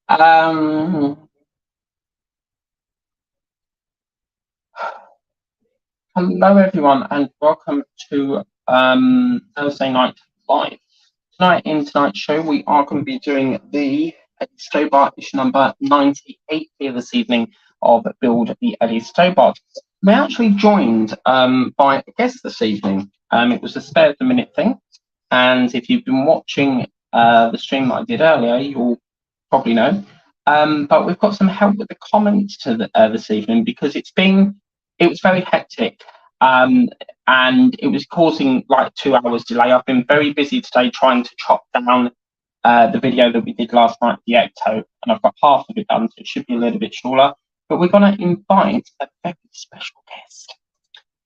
Um, Hello, everyone, and welcome to Thursday Night Live. Tonight, in tonight's show, we are going to be doing the Stobart issue number 98 here this evening of Build the Eddie Stobart. We're actually joined by a guest this evening. It was a spare of the minute thing, and if you've been watching the stream that I did earlier, you'll probably know. But we've got some help with the comments to this evening because it was very hectic. And it was causing like 2 hours delay. I've been very busy today trying to chop down the video that we did last night, the Ecto, and I've got half of it done, so it should be a little bit shorter. But we're going to invite a very special guest.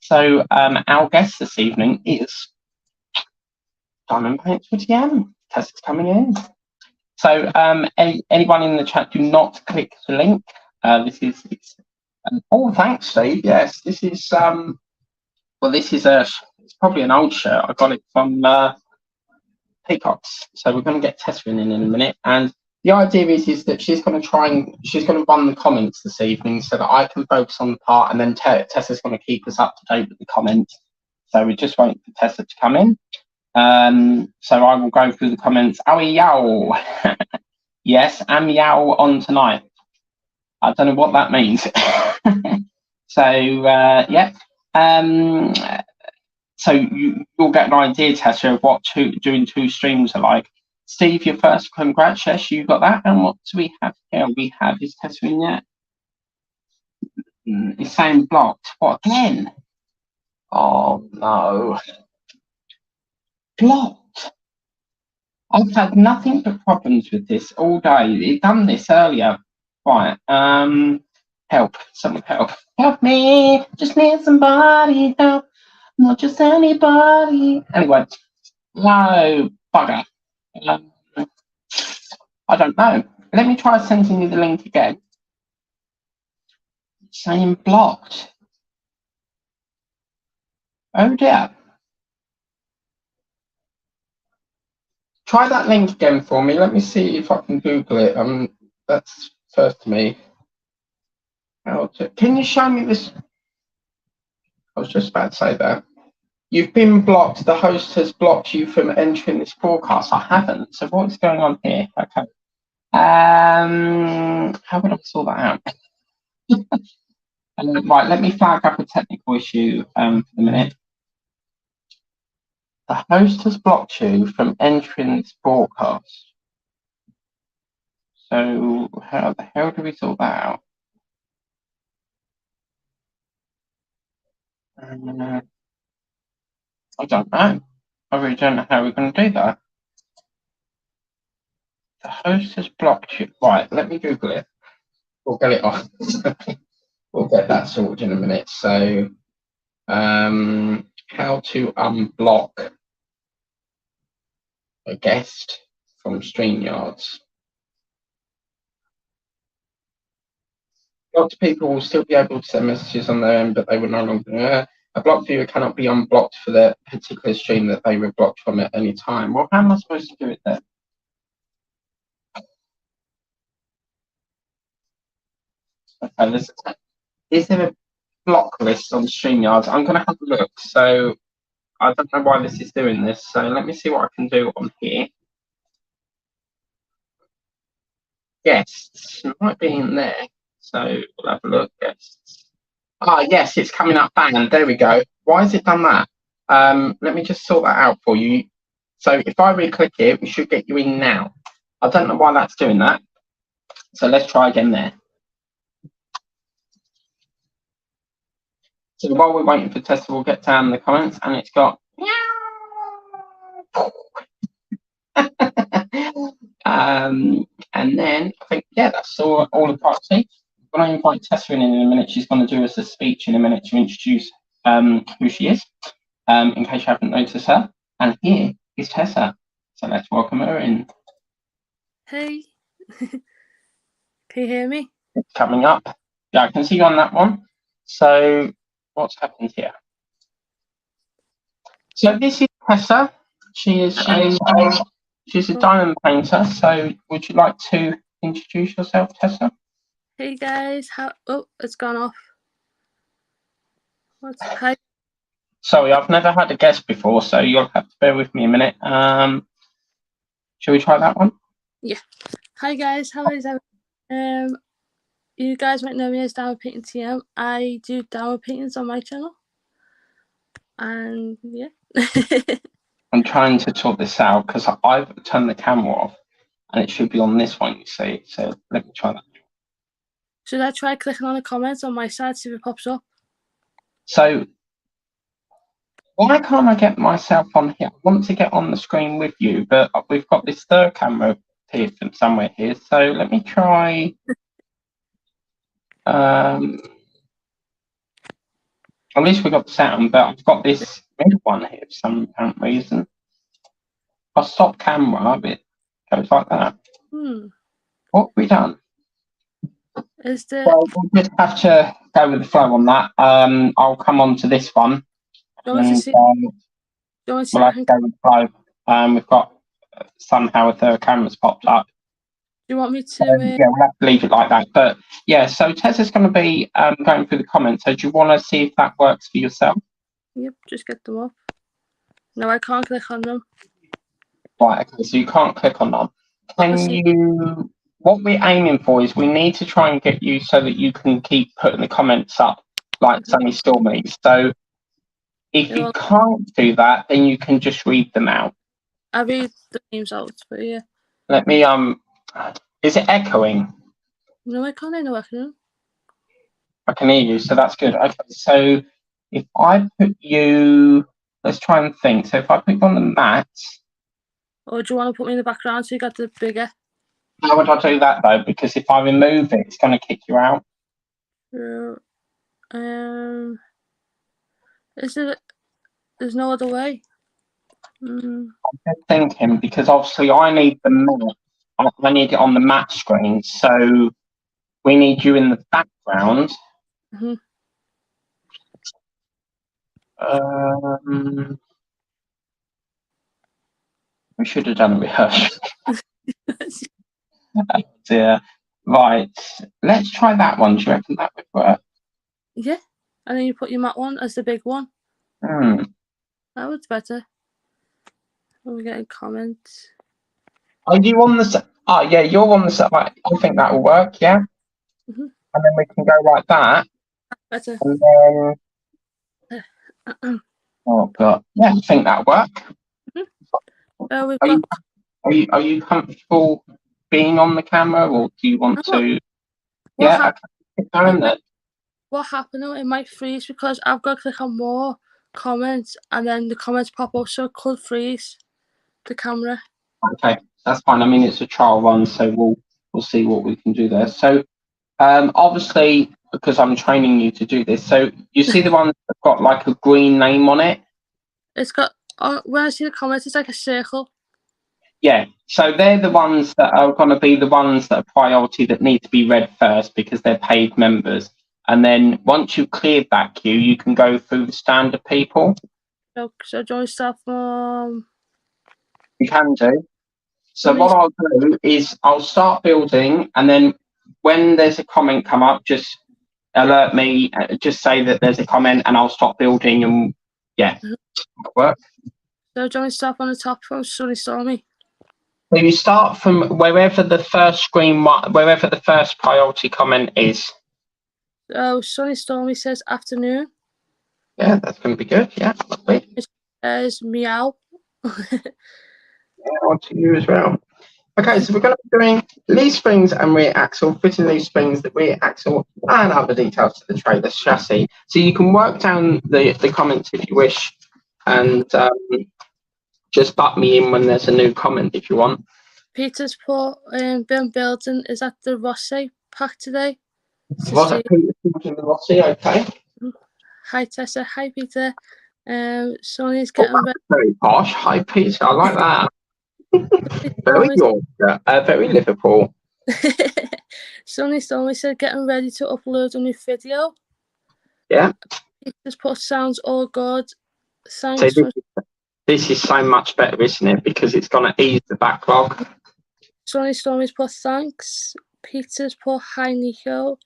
So our guest this evening is Diamond Paints for TM. Tessa's coming in. So anyone in the chat, do not click the link. Oh, thanks, Steve. Yes, this is well, it's probably an old shirt. I got it from Peacocks. So we're going to get Tessa in a minute. And the idea is that she's going to run the comments this evening so that I can focus on the part, and then Tessa's going to keep us up to date with the comments. So we're just waiting for Tessa to come in. So I will go through the comments. Owie yow. Yes, I'm yow on tonight. I don't know what that means. So yeah. So you'll get an idea, Tessa, of what doing two streams are like. Steve, your first congrats. Yes, you got that. And what do we have here? Is Tessa in yet? It's saying blocked. What again? Oh no. Blocked. I've had nothing but problems with this all day. It done this earlier. Right. Help. Someone help. Help me. Just need somebody help. Not just anybody. Anyway. No. Bugger. I don't know. Let me try sending you the link again. It's saying blocked. Oh dear. Try that link again for me. Let me see if I can Google it. That's first to me. Can you show me this? I was just about to say that. You've been blocked. The host has blocked you from entering this broadcast. I haven't. So what's going on here? Okay. How would I sort that out? Right, let me flag up a technical issue for the minute. The host has blocked you from entering this broadcast. So how the hell do we sort that out? I don't know. I really don't know how we're going to do that. The host has blocked you. Right, let me Google it. We'll get it off. We'll get that sorted in a minute. So, how to unblock a guest from StreamYards. Lots of people will still be able to send messages on their end, but they will no longer. A blocked viewer cannot be unblocked for the particular stream that they were blocked from at any time. Well, how am I supposed to do it then? Okay, is there a block list on StreamYards? I'm going to have a look. So I don't know why this is doing this. So let me see what I can do on here. Guests might be in there. So we'll have a look. Guests. Ah, yes, it's coming up banned. There we go. Why has it done that? Let me just sort that out for you. So if I re-click it, we should get you in now. I don't know why that's doing that. So let's try again there. So while we're waiting for Tessa, we'll get down the comments, and it's got and then I think, yeah, that's all the parts. I'm going to invite Tessa in a minute. She's going to do us a speech in a minute to introduce who she is, in case you haven't noticed her. And here is Tessa. So let's welcome her in. Hey. Can you hear me? It's coming up. Yeah, I can see you on that one. So what's happened here? So this is Tessa. She's a diamond painter. So would you like to introduce yourself, Tessa? Hey guys, oh, it's gone off. Hi. Sorry, I've never had a guest before, so you'll have to bear with me a minute. Shall we try that one? Yeah. Hi guys, how is everyone? You guys might know me as Downward Painting TM. I do downward paintings on my channel. And yeah. I'm trying to sort this out because I've turned the camera off and it should be on this one, you see. So let me try that. Should I try clicking on the comments on my side, see if it pops up? So why can't I get myself on here? I want to get on the screen with you, but we've got this third camera here from somewhere here. So let me try. At least we got the sound, but I've got this red one here for some apparent reason. I'll stop camera, it goes like that. What have we done? Well, we'll just have to go with the flow on that. I'll come on to this one. Do you want to see? We'll have to go with the flow. We've got somehow a third camera's popped up. Do you want me to? Yeah, we'll have to leave it like that. But yeah, so Tessa's going to be going through the comments. So do you want to see if that works for yourself? Yep, just get them up. No, I can't click on them. Right, okay, so you can't click on them. Can you? What we're aiming for is we need to try and get you so that you can keep putting the comments up like Sunny Stormy. So if you can't do that, then you can just read them out. I read the names out for you. Let me is it echoing? No, I can't hear no echoing. I can hear you, so that's good. Okay, so if I put you, let's try and think. So if I put you on the mat. Or do you want to put me in the background so you got the bigger? How would I do that though? Because if I remove it, it's going to kick you out. There's no other way. I'm just thinking because obviously I need the mat. I need it on the mat screen, so we need you in the background. We should have done a rehearsal. Oh dear. Right, let's try that one. Do you reckon that would work? Yeah, and then you put your mat one as the big one. That was better. We're getting comments. Are you on the? Oh yeah, you're on the. Right, I think that will work. Yeah, and then we can go like that. Better. And then, oh god, yeah, I think that'll work. Are you comfortable being on the camera, or do you want to? Yeah, okay. What happened? It might freeze because I've got to click on more comments, and then the comments pop up, so it could freeze the camera. Okay, that's fine. I mean, it's a trial run, so we'll see what we can do there. So, obviously, because I'm training you to do this, so you see the one that's got like a green name on it. It's got. When I see the comments, it's like a circle. Yeah, so they're the ones that are going to be the ones that are priority that need to be read first because they're paid members. And then once you've cleared that queue, you can go through the standard people. So join stuff. You can do. So what I'll do is I'll start building, and then when there's a comment come up, just alert me. Just say that there's a comment, and I'll stop building. And yeah, work. So join stuff on the top from Sunny Stormy. So you start from wherever the first wherever the first priority comment is. So Sunny Stormy says afternoon. Yeah, that's going to be good. Yeah, lovely. It says meow. Yeah, on to you as well. Okay, so we're going to be doing leaf springs and rear axle, fitting leaf springs, the rear axle, and other details to the trailer's chassis. So you can work down the comments if you wish, and just butt me in when there's a new comment if you want. Peter's put been building is at the Rossi pack today. Was it Peter building the Rossi? Okay. Hi Tessa. Hi Peter. Sonny's getting very posh. Hi Peter. I like that. Very Yorkshire. Very Liverpool. Sonny Stormy said getting ready to upload a new video. Yeah. Peter's put sounds all good. Thanks so this is so much better, isn't it? Because it's going to ease the backlog. Sonny Stormy's put thanks. Peter's put hi Nico.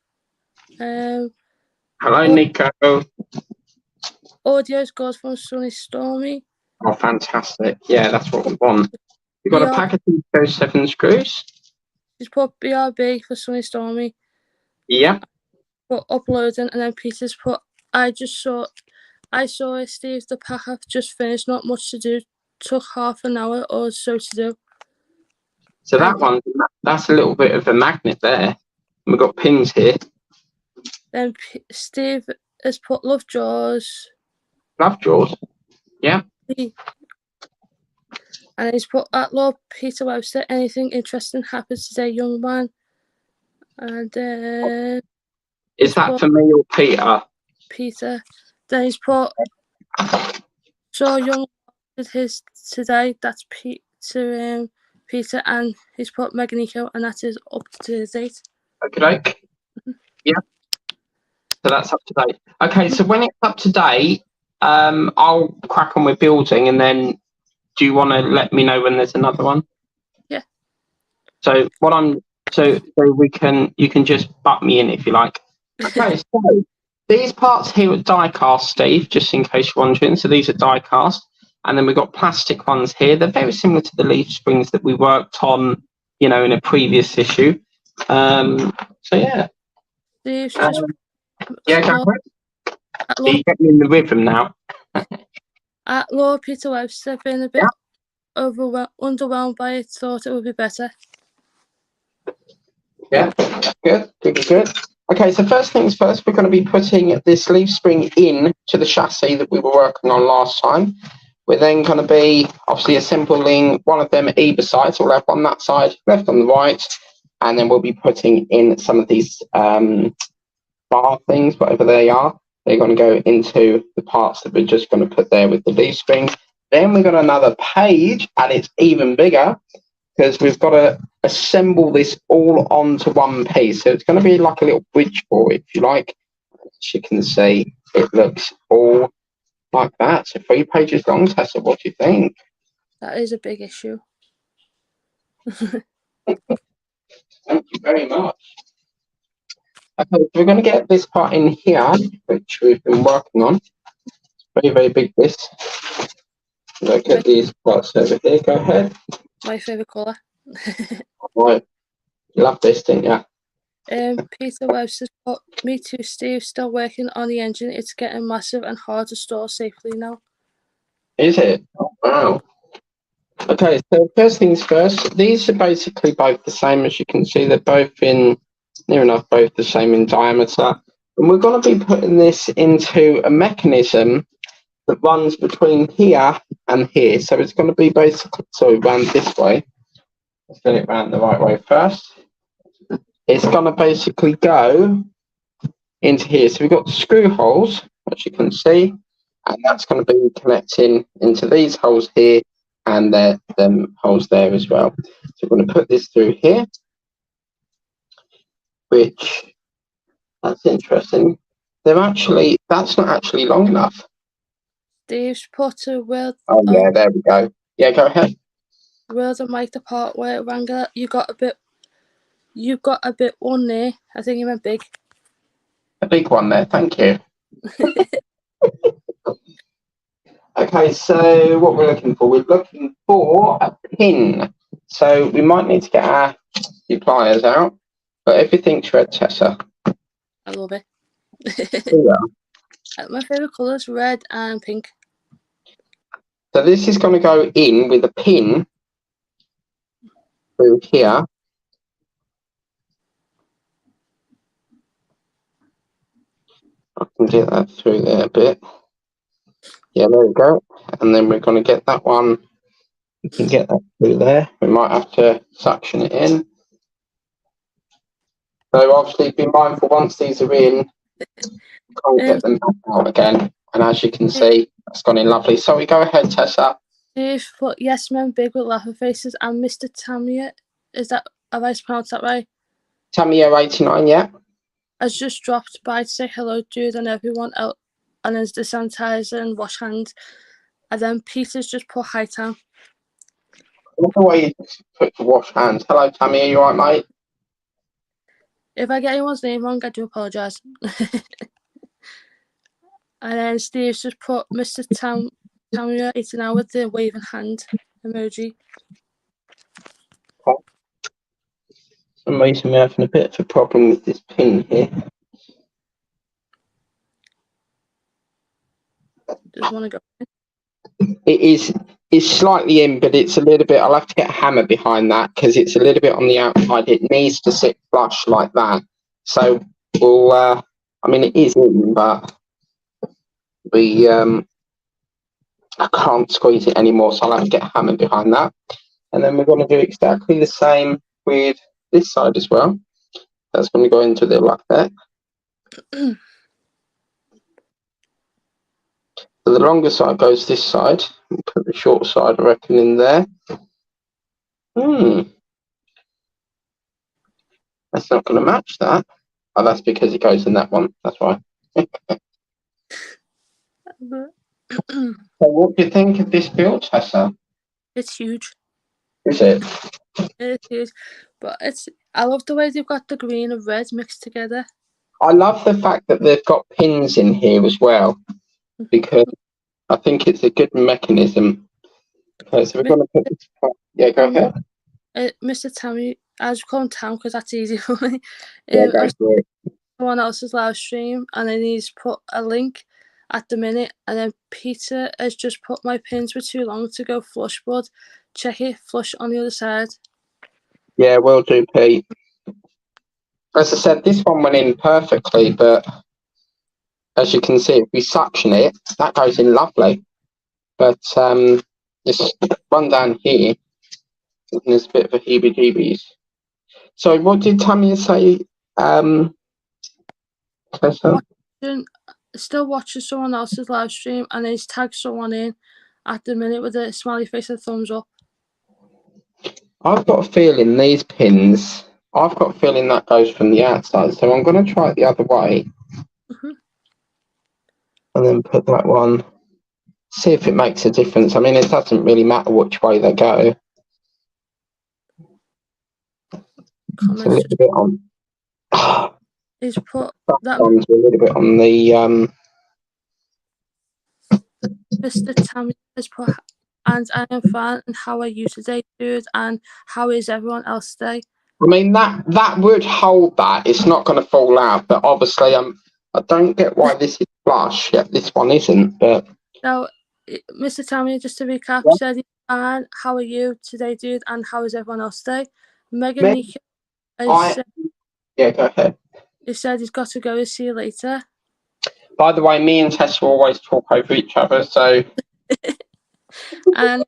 Hello, Au- Nico. Audio's good from Sonny Stormy. Oh, fantastic. Yeah, that's what we want. We've got a packet of those 7 screws. She's put BRB for Sonny Stormy. Yeah. Put uploading, and then Peter's put I saw it, Steve, the pack have just finished, not much to do. Took half an hour or so to do. So that one, that's a little bit of a magnet there. We've got pins here. Then Steve has put love jaws. Love jaws. Yeah. And he's put at Lord Peter Webster, anything interesting happened today, young man. And is that for me or Peter? Peter. Then he's put so young did his today, that's Peter Peter, and he's put Meganico, and that is up to date. Okay. Yeah. So that's up to date. Okay, so when it's up to date, I'll crack on with building, and then do you want to let me know when there's another one? Yeah. So you can just butt me in if you like. Okay, so these parts here are die cast, Steve, just in case you're wondering. So these are die cast, and then we've got plastic ones here. They're very similar to the leaf springs that we worked on, in a previous issue. So yeah. Steve's yeah, go ahead. You get me in the rhythm now. At Lord Peter Webster, been a bit underwhelmed by it, thought it would be better. Yeah, good. Okay, so first things first, we're going to be putting this leaf spring in to the chassis that we were working on last time. We're then going to be obviously assembling one of them either side, so left on that side, left on the right, and then we'll be putting in some of these bar things, whatever they are. They're going to go into the parts that we're just going to put there with the leaf spring. Then we've got another page, and it's even bigger because we've got to assemble this all onto one piece. So it's going to be like a little bridge for it, if you like. As you can see, it looks all like that. So 3 pages long. Tessa, what do you think? That is a big issue. Thank you very much. Okay, so we're going to get this part in here, which we've been working on. It's very, very big, this. Look at these parts over here. Go ahead. My favourite colour. Right. You love this, didn't you? Peter Webster's put, me too, Steve, still working on the engine. It's getting massive and hard to store safely now. Is it? Oh, wow. Okay, so first things first, these are basically both the same. As you can see, they're both near enough both the same in diameter. And we're going to be putting this into a mechanism that runs between here and here. So it's going to be basically, round this way. Let's get it round the right way first. It's going to basically go into here. So we've got screw holes, as you can see, and that's going to be connecting into these holes here and them holes there as well. So we're going to put this through here, which, that's interesting. That's not actually long enough. Steve's put a world. Oh yeah, there we go. Yeah, go ahead. World and Mike, the part where Wrangler, you got a bit one there. I think you meant big. A big one there, thank you. Okay, so what we're looking for a pin. So we might need to get our pliers out, but everything's red, Tessa. I love it. Yeah. My favourite colours, red and pink. So this is going to go in with a pin through here. I can get that through there a bit. Yeah, there we go. And then we're going to get that one. We can get that through there. We might have to suction it in. So obviously be mindful once these are in, you can't get them back out again. And as you can see, that's gone in lovely. So we go ahead, Tessa. Steve put yes men big with laughing faces, and Mr. Tamiya, have I pronounced that right? Tamiya 89, yeah. Has just dropped by to say hello, dude, and everyone else, and has the sanitizer and wash hands. And then Peter's just put hi, Tam. Look the way you put to wash hands. Hello, Tammy. Are you all right, mate? If I get anyone's name wrong, I do apologise. And then Steve's just put Mr. Tamia 89 with the waving hand emoji. For some reason we're having a bit of a problem with this pin here. Just want to go. It is slightly in, but it's a little bit. I'll have to get a hammer behind that because it's a little bit on the outside. It needs to sit flush like that. So we'll. I mean, it is in, but we. I can't squeeze it anymore, so I'll have to get a hammer behind that. And then we're going to do exactly the same with this side as well. That's going to go into the like that. So the longer side goes this side. We'll put the short side, I reckon, in there. That's not going to match that. Oh, that's because it goes in that one. That's why. So what do you think of this build, Tessa? It's huge. Is it? It's huge. But I love the way they've got the green and red mixed together. I love the fact that they've got pins in here as well, because I think it's a good mechanism. Okay, so we're going to put this. Yeah, go ahead. Mr. Tammy, I just call him Tam because that's easy for me. Yeah, go for it. Someone else's live stream, and then he's put a link at the minute, and then Peter has just put my pins were too long to go flush, bud. Check it, flush on the other side. Yeah, will do, Pete. As I said, this one went in perfectly, but as you can see, if we suction it, that goes in lovely. But this one down here, there's a bit of a heebie-jeebies. So what did Tamia say? Still watching someone else's live stream, and he's tagged someone in at the minute with a smiley face and thumbs up. I've got a feeling these pins, I've got a feeling that goes from the outside, so I'm going to try it the other way. And then put that one, see if it makes a difference. I mean, it doesn't really matter which way they go. It's a little bit on. He's put that one's a little bit on the Mr. Tammy has put, and I am fine, and how are you today, dude? And how is everyone else today? I mean, that would hold that. It's not going to fall out, but obviously I don't get why this is flush, yet this one isn't. But so, Mr. Tammy, just to recap, said, and how are you today, dude? And how is everyone else today? Megan yeah, go ahead. He said he's got to go. See you later. By the way, me and Tess will always talk over each other, so. And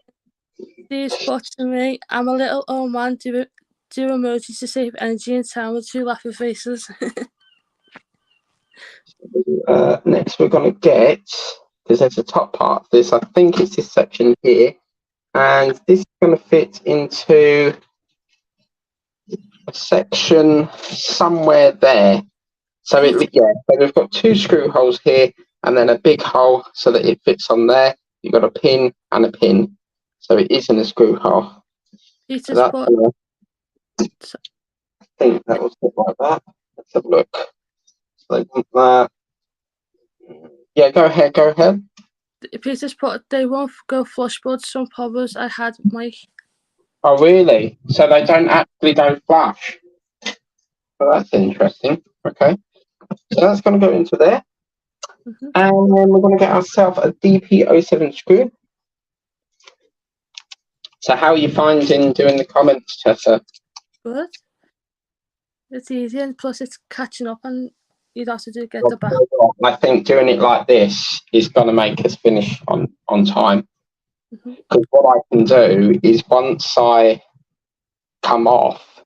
he's put to me, I'm a little old man, do emojis to save energy in time with two laughing faces. Next we're going to get, because there's a top part of this, I think it's this section here, and this is going to fit into a section somewhere there. So so we've got two screw holes here and then a big hole so that it fits on there. You've got a pin and a pin, so it isn't a screw hole. So I think that will fit like that. Let's have a look. So yeah, go ahead. Peter's put, they won't go flush, but some problems I had, Mike. Oh, really? So they don't actually go flush? Well, that's interesting. Okay. So that's going to go into there. And then we're going to get ourselves a DP07 screw. So how are you finding doing the comments, Tessa? Good. It's easy, and plus it's catching up, and you'd have to get the back. I think doing it like this is going to make us finish on time. Because what I can do is once I come off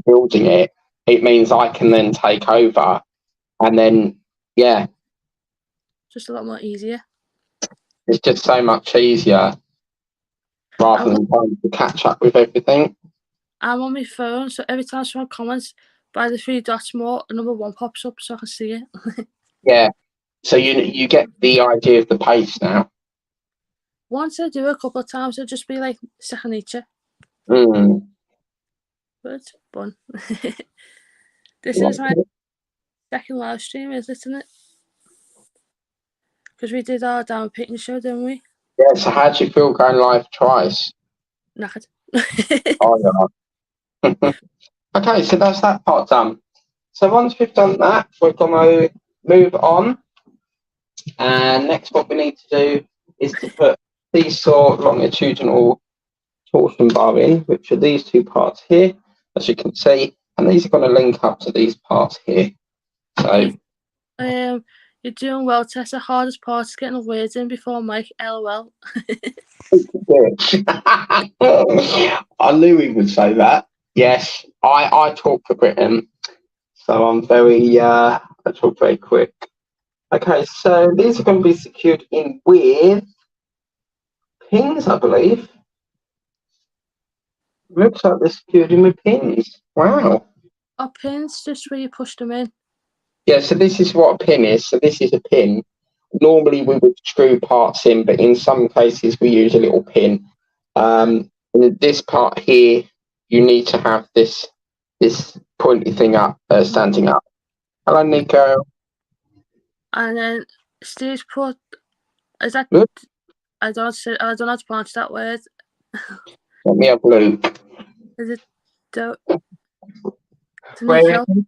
building it, it means I can then take over, and then just a lot more easier. It's just so much easier rather than trying to catch up with everything. I'm on my phone, so every time someone comments by the 3 dots more, number 1 pops up so I can see it. Yeah, so you get the idea of the pace now. once I do it a couple of times, it'll just be like second nature. Mm. But it's fun. This is my second live stream, isn't it? Because we did our Down Painting show, didn't we? Yeah, so how do you feel going live twice? Knackered. Oh, yeah. Okay, so that's that part done. So once we've done that, we're going to move on. And next, what we need to do is to put seesaw longitudinal torsion bar in, which are these two parts here, as you can see, and these are going to link up to these parts here. So, you're doing well, Tess. The hardest part is getting the words in before Mike. LOL. I knew he would say that. Yes, I talk for Britain, so I'm very I talk very quick. Okay, so these are going to be secured in with pins, I believe. Looks like they're secured in with pins. Wow. Are pins just where you push them in? Yeah, so this is what a pin is. So this is a pin. Normally we would screw parts in, but in some cases we use a little pin. And this part here, you need to have this pointy thing up, standing up. Hello, Nico. And then Steve's put. Is that? Good. I don't know how to pronounce that word. Let me have a look. Is it? Where is it?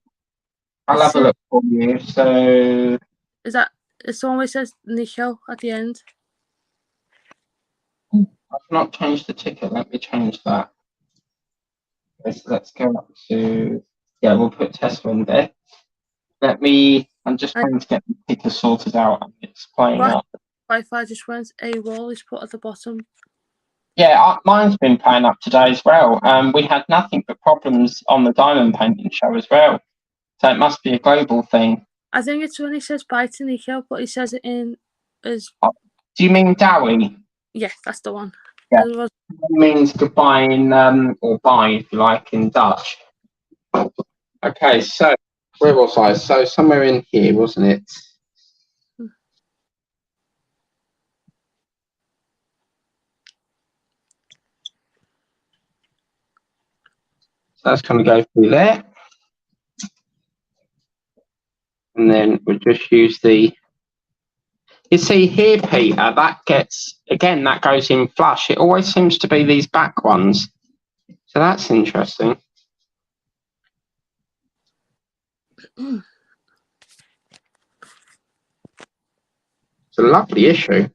I'll have a look for you. So is that? It's always says Nico at the end. I've not changed the ticket. Let me change that. Okay, so let's go up to, yeah, we'll put Tesla in there. I'm just trying to get the ticker sorted out and it's playing up. Wi-Fi just went AWOL is put at the bottom. Yeah, mine's been playing up today as well. We had nothing but problems on the diamond painting show as well. So it must be a global thing. I think it's when he says bye to Nico, but he says it in as. Do you mean Dowie? Yeah, that's the one. Yeah, it means goodbye in, or bye if you like, in Dutch. Okay, so where was I? So somewhere in here, wasn't it? So that's going to go through there. And then we'll just use the, you see here, Peter, that gets, again, that goes in flush. It always seems to be these back ones. So that's interesting. It's a lovely issue.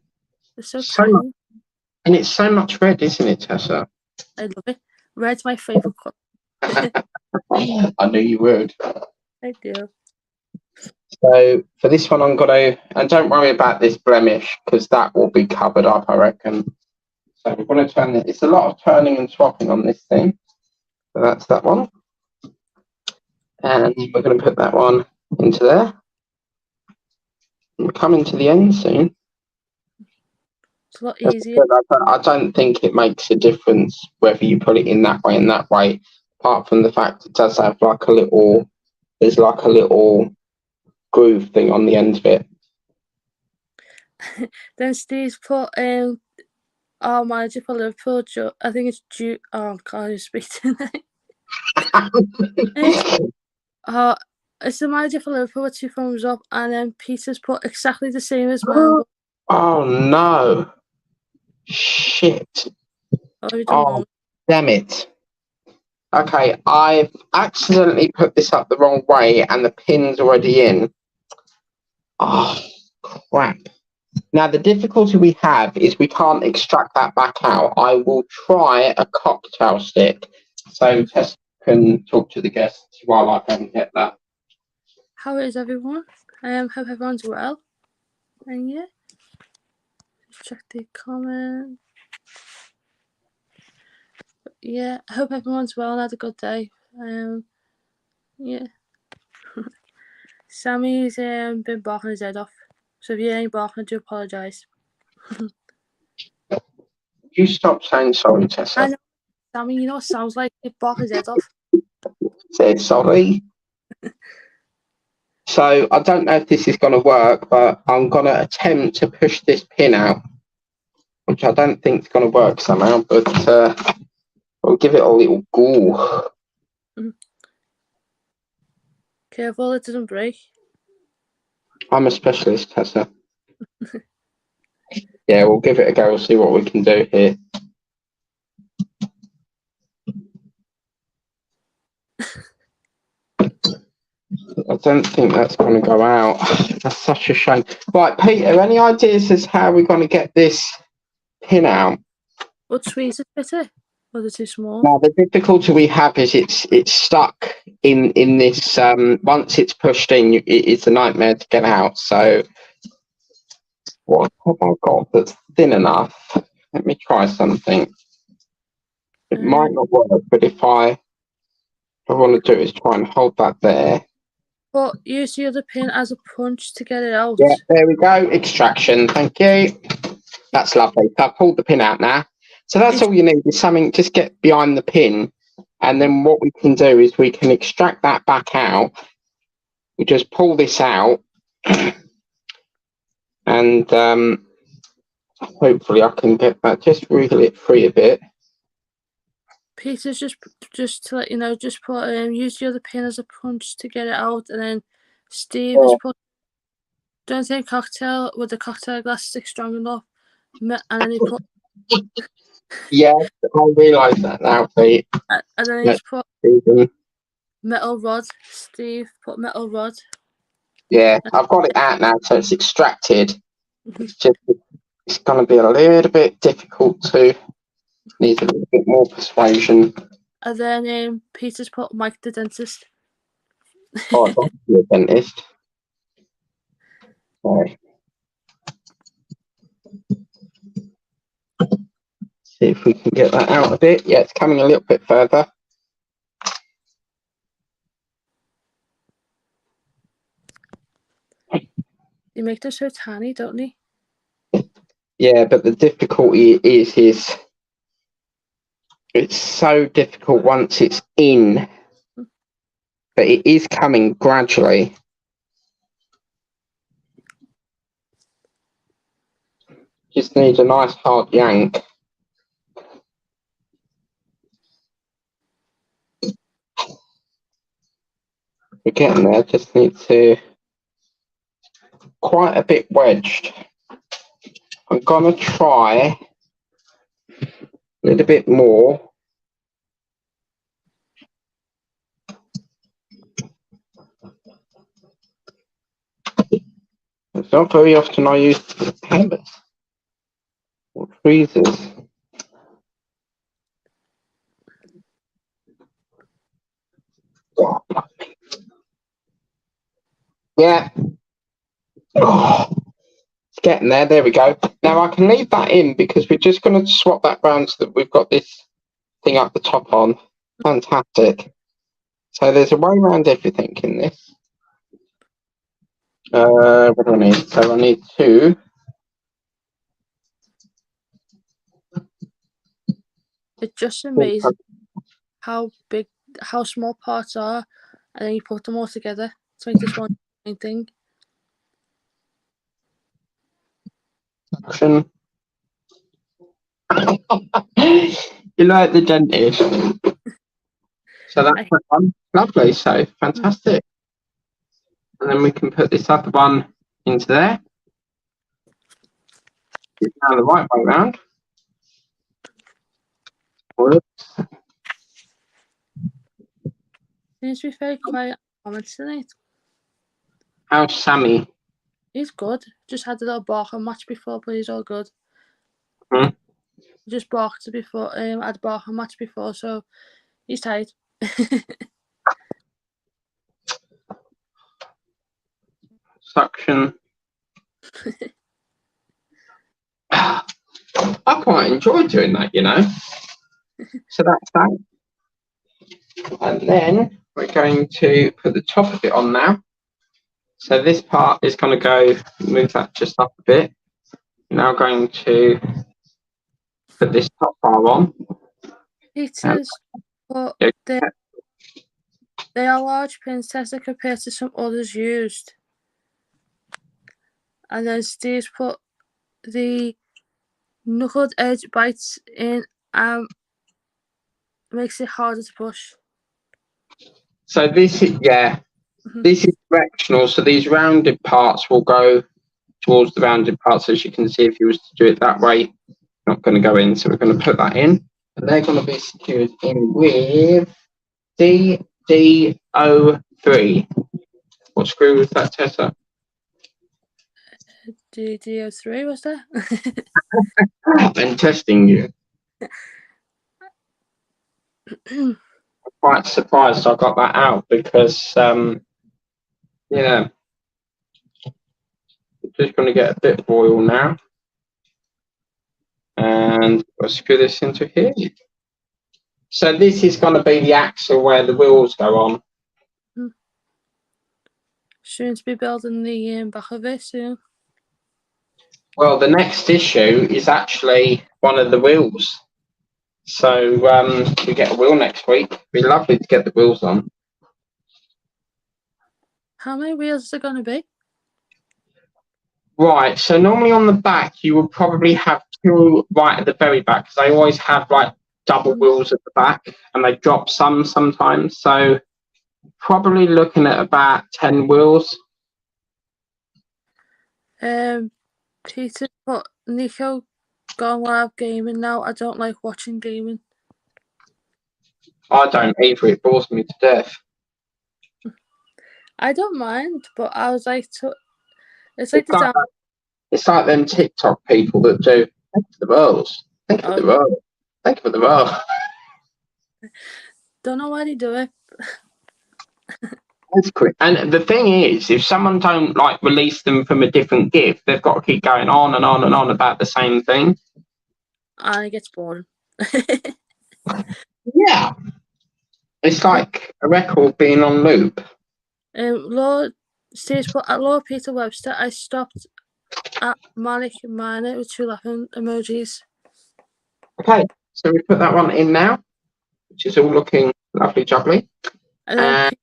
It's so tiny. And it's so much red, isn't it, Tessa? I love it. Red's my favourite colour. I knew you would. I do. So for this one, I'm going to, and don't worry about this blemish because that will be covered up, I reckon. So we're going to turn it. It's a lot of turning and swapping on this thing. So that's that one. And we're going to put that one into there. We're coming to the end soon. It's a lot easier. I don't think it makes a difference whether you put it in that way and that way, apart from the fact it does have like a little, there's like a little groove thing on the end of it. Then Steve's put our manager for Liverpool, I think it's Jude. Oh, I can't speak tonight. It's the manager for Liverpool with 2 thumbs up, and then Peter's put exactly the same as mine. Oh no. Shit. Oh, damn it. Okay, I've accidentally put this up the wrong way and the pin's already in. Oh, crap. Now, the difficulty we have is we can't extract that back out. I will try a cocktail stick. So Tess can talk to the guests while I can get that. How is everyone? Hope everyone's well. And yeah. Check the comment. Yeah, I hope everyone's well and had a good day. Yeah. Sammy's been barking his head off. So if you ain't barking, I do apologise. You stop saying sorry, Tessa. I know, Sammy, you know what sounds like? He barked his head off. Said sorry. So I don't know if this is going to work, but I'm going to attempt to push this pin out. which I don't think is going to work somehow, but we'll give it a little go. Careful it doesn't break. I'm a specialist, Tessa. Yeah, we'll give it a go. We'll see what we can do here. I don't think that's going to go out. That's such a shame. Right, Peter, any ideas as how we're going to get this pin out? What squeeze it better? Or is it too small? Now, the difficulty we have is it's stuck in this. Once it's pushed in, it's a nightmare to get out. So, what have I got that's thin enough? Let me try something. It might not work, but if I want to do is try and hold that there. But use the other pin as a punch to get it out. Yeah, there we go. Extraction. Thank you. That's lovely. So I've pulled the pin out now. So that's all you need is something, just get behind the pin. And then what we can do is we can extract that back out. We just pull this out. And hopefully I can get that, just wriggle it free a bit. Peter's just to let you know, just put use the other pin as a punch to get it out, and then Steve has put don't think cocktail with the cocktail glass stick strong enough, and then he put Yeah, I realise that now, Pete. and then he's put metal rod. Steve put metal rod. Yeah, I've got it out now, so it's extracted. It's going to be a little bit difficult to. Needs a little bit more persuasion. And then Peter's put Mike the dentist. Oh, I'd love to be a dentist. Sorry. See if we can get that out a bit. Yeah, it's coming a little bit further. They make them so tiny, don't they? Yeah, but the difficulty is it's so difficult once it's in, but it is coming gradually. Just needs a nice hard yank. We're getting there, just need to quite a bit wedged. I'm gonna try a little bit more. It's not very often I use hammers or tweezers. Yeah. Oh, it's getting there. There we go. Now I can leave that in because we're just going to swap that round so that we've got this thing up the top on. Fantastic. So there's a way around everything in this. What do I need? So I need two. It's just amazing how small parts are, and then you put them all together to make this one thing. Action. You like the dentist. So that's one. Lovely. So fantastic. And then we can put this other one into there. It's now the right way round. Whoops. Seems to be very quiet comments tonight. How's Sammy? He's good. Just had a little barking match before, but he's all good. Hmm? He just barked before. Had a barking match before, so he's tired. Suction. I quite enjoy doing that, you know. So that's that. And then we're going to put the top of it on now. So this part is going to go, move that just up a bit. Now going to put this top bar on. Peter's, but they are large pins, Tessa, compared to some others used. And then Steve's put the Knuckled edge bites in and makes it harder to push. So this is, this is directional. So these rounded parts will go towards the rounded parts. As you can see, if you was to do it that way, not going to go in. So we're going to put that in. And they're going to be secured in with DD03. What screw was that, Tessa? DD03 was that? I've been testing you. I'm quite surprised I got that out because, yeah, we're just going to get a bit of oil now. And we'll screw this into here. So this is going to be the axle where the wheels go on. Soon to be building the back of it soon. Well, the next issue is actually one of the wheels. So we get a wheel next week. It'd be lovely to get the wheels on. How many wheels is it going to be? Right, so normally on the back you will probably have two right at the very back because they always have like double wheels at the back and they drop some sometimes. So probably looking at about 10 wheels. Peter put Nico gone live gaming now. I don't like watching gaming. I don't either, it bores me to death. I don't mind, but I was like, it's like them TikTok people that do, thank you for the rolls, thank you for the roll, thank you for the roll. Don't know why they do it. That's quick. And the thing is, if someone don't like release them from a different gift, they've got to keep going on and on and on about the same thing. And it gets boring. Yeah. It's like a record being on loop. Lord Peter Webster, I stopped at Manic Miner with 2 laughing emojis. Okay, so we put that one in now, which is all looking lovely jubbly. And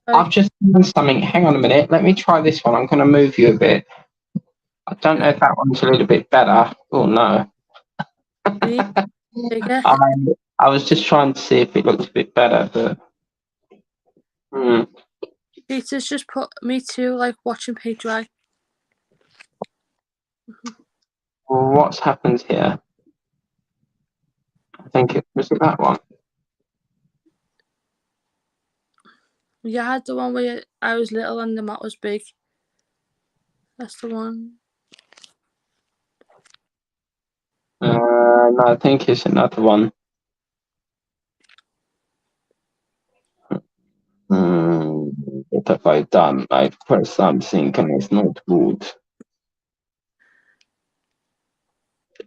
I've just done something. Hang on a minute. Let me try this one. I'm going to move you a bit. I don't know if that one's a little bit better. Oh, no. I was just trying to see if it looks a bit better, but... Peter's just put me too, like watching paint dry. Well, what's happened here? I think it was that one. You had the one where I was little and the mat was big. That's the one. No, I think it's another one. What have I done? I've pressed something and it's not good.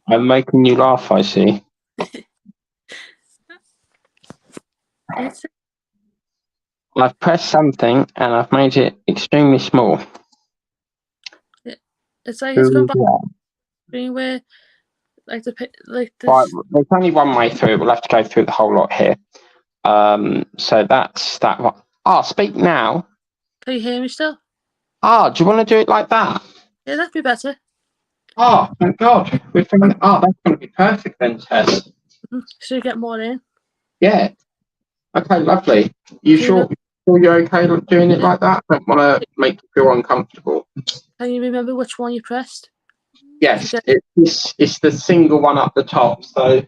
I'm making you laugh, I see. I've pressed something and I've made it extremely small. It's like it's gone back to the screen where, like this. Right, there's only one way through. We'll have to go through the whole lot here. So that's that one. Speak now. Can you hear me still? Do you want to do it like that? Yeah, that'd be better. Thank God. We're thinking, that's going to be perfect then, Tess. So you get more in. Yeah. Okay, lovely. You sure you're okay doing it like that? I don't want to make you feel uncomfortable. Can you remember which one you pressed? Yes, it's the single one up the top. So,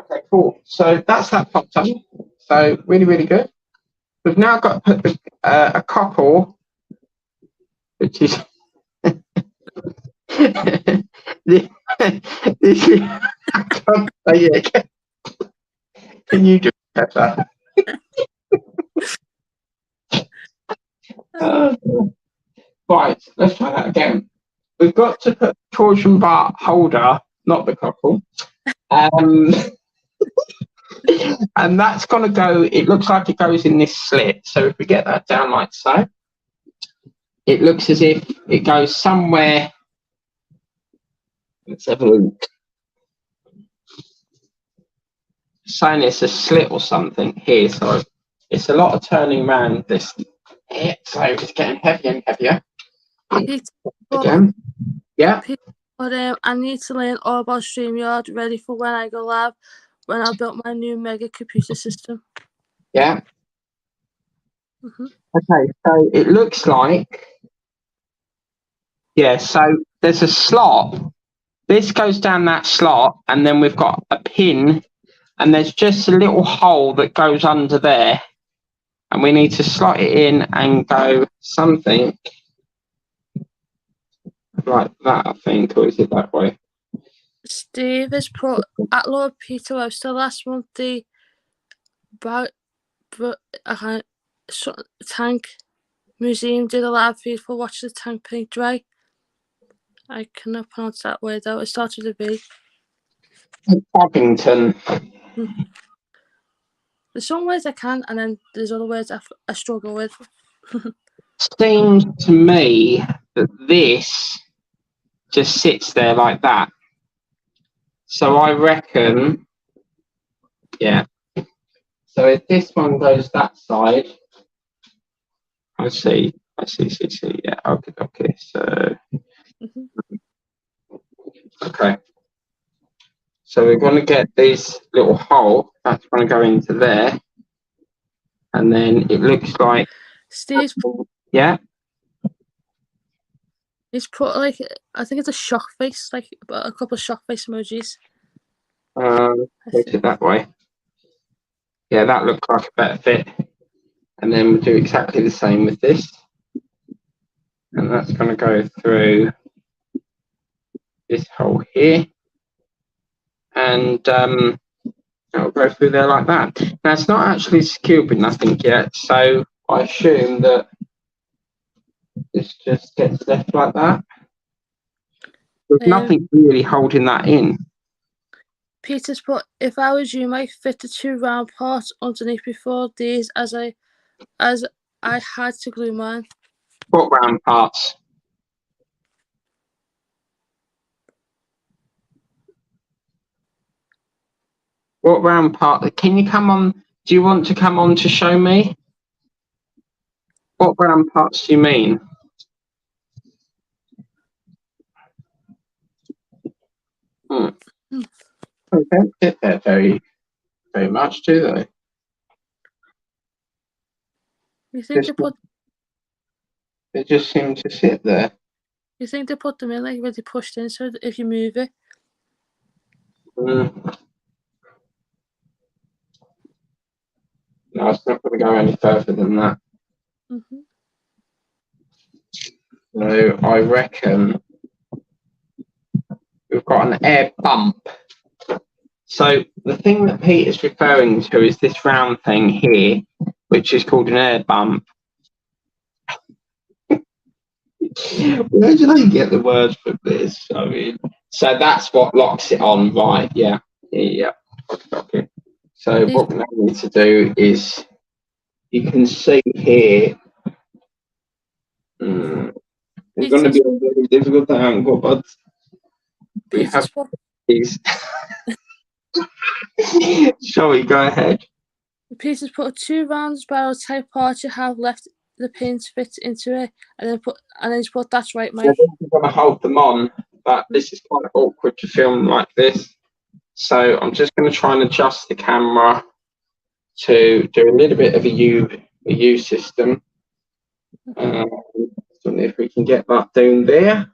okay, cool. So that's that popped up. So really, really good. We've now got to put a couple, which is this is, I can't say it again. Can you do better? Right, let's try that again. We've got to put the torsion bar holder, not the cockle. And that's going to go, it looks like it goes in this slit. So if we get that down like so, it looks as if it goes somewhere. Let's have a look. Saying it's a slit or something here. So it's a lot of turning around this here. So it's getting heavier and heavier. Again. Yeah. But I need to learn all about StreamYard ready for when I go live, when I built my new mega computer system. Yeah. Mhm. Okay, so it looks like, yeah, so there's a slot. This goes down that slot, and then we've got a pin, and there's just a little hole that goes under there, and we need to slot it in and go something like that, I think, or is it that way? Steve has put at Lord Peter Webster last month the tank museum did a live feed for watch the tank paint dry. I cannot pronounce that word out. It starts with a B. Abington. There's some words I can, and then there's other words I struggle with. Seems to me that this just sits there like that. So I reckon, yeah. So if this one goes that side, I see. Yeah, okay. So, okay. So we're going to get this little hole that's going to go into there, and then it looks like, Steve's yeah. He's put like, I think it's a shock face, like a couple of shock face emojis. Put it that way. Yeah, that looks like a better fit. And then we'll do exactly the same with this. And that's going to go through this hole here. And it'll go through there like that. Now, it's not actually secured with nothing yet, so I assume that this just gets left like that. There's nothing really holding that in. Peter's put, if I was you, might fit the two round parts underneath before these, as I had to glue mine. What round parts? What round part? Can you come on? Do you want to come on to show me? What round parts do you mean? They don't sit there very much, do they? You think they just seem to sit there. You think they put them in like really pushed in, so if you move it? No, it's not going to go any further than that. So I reckon we've got an air bump. So the thing that Pete is referring to is this round thing here, which is called an air bump. Where did I get the words for this? I mean, so that's what locks it on, right? Yeah. Okay. So what we need to do is, you can see here, it's going to be a very difficult angle, but we have these. Sorry, go ahead. Peter's put two round spiral type parts you have left the pin to fit into it, and then he's put, that's right, Mike. I'm going to hold them on, but this is quite awkward to film like this. So I'm just going to try and adjust the camera to do a little bit of a U system. Don't know if we can get that down there.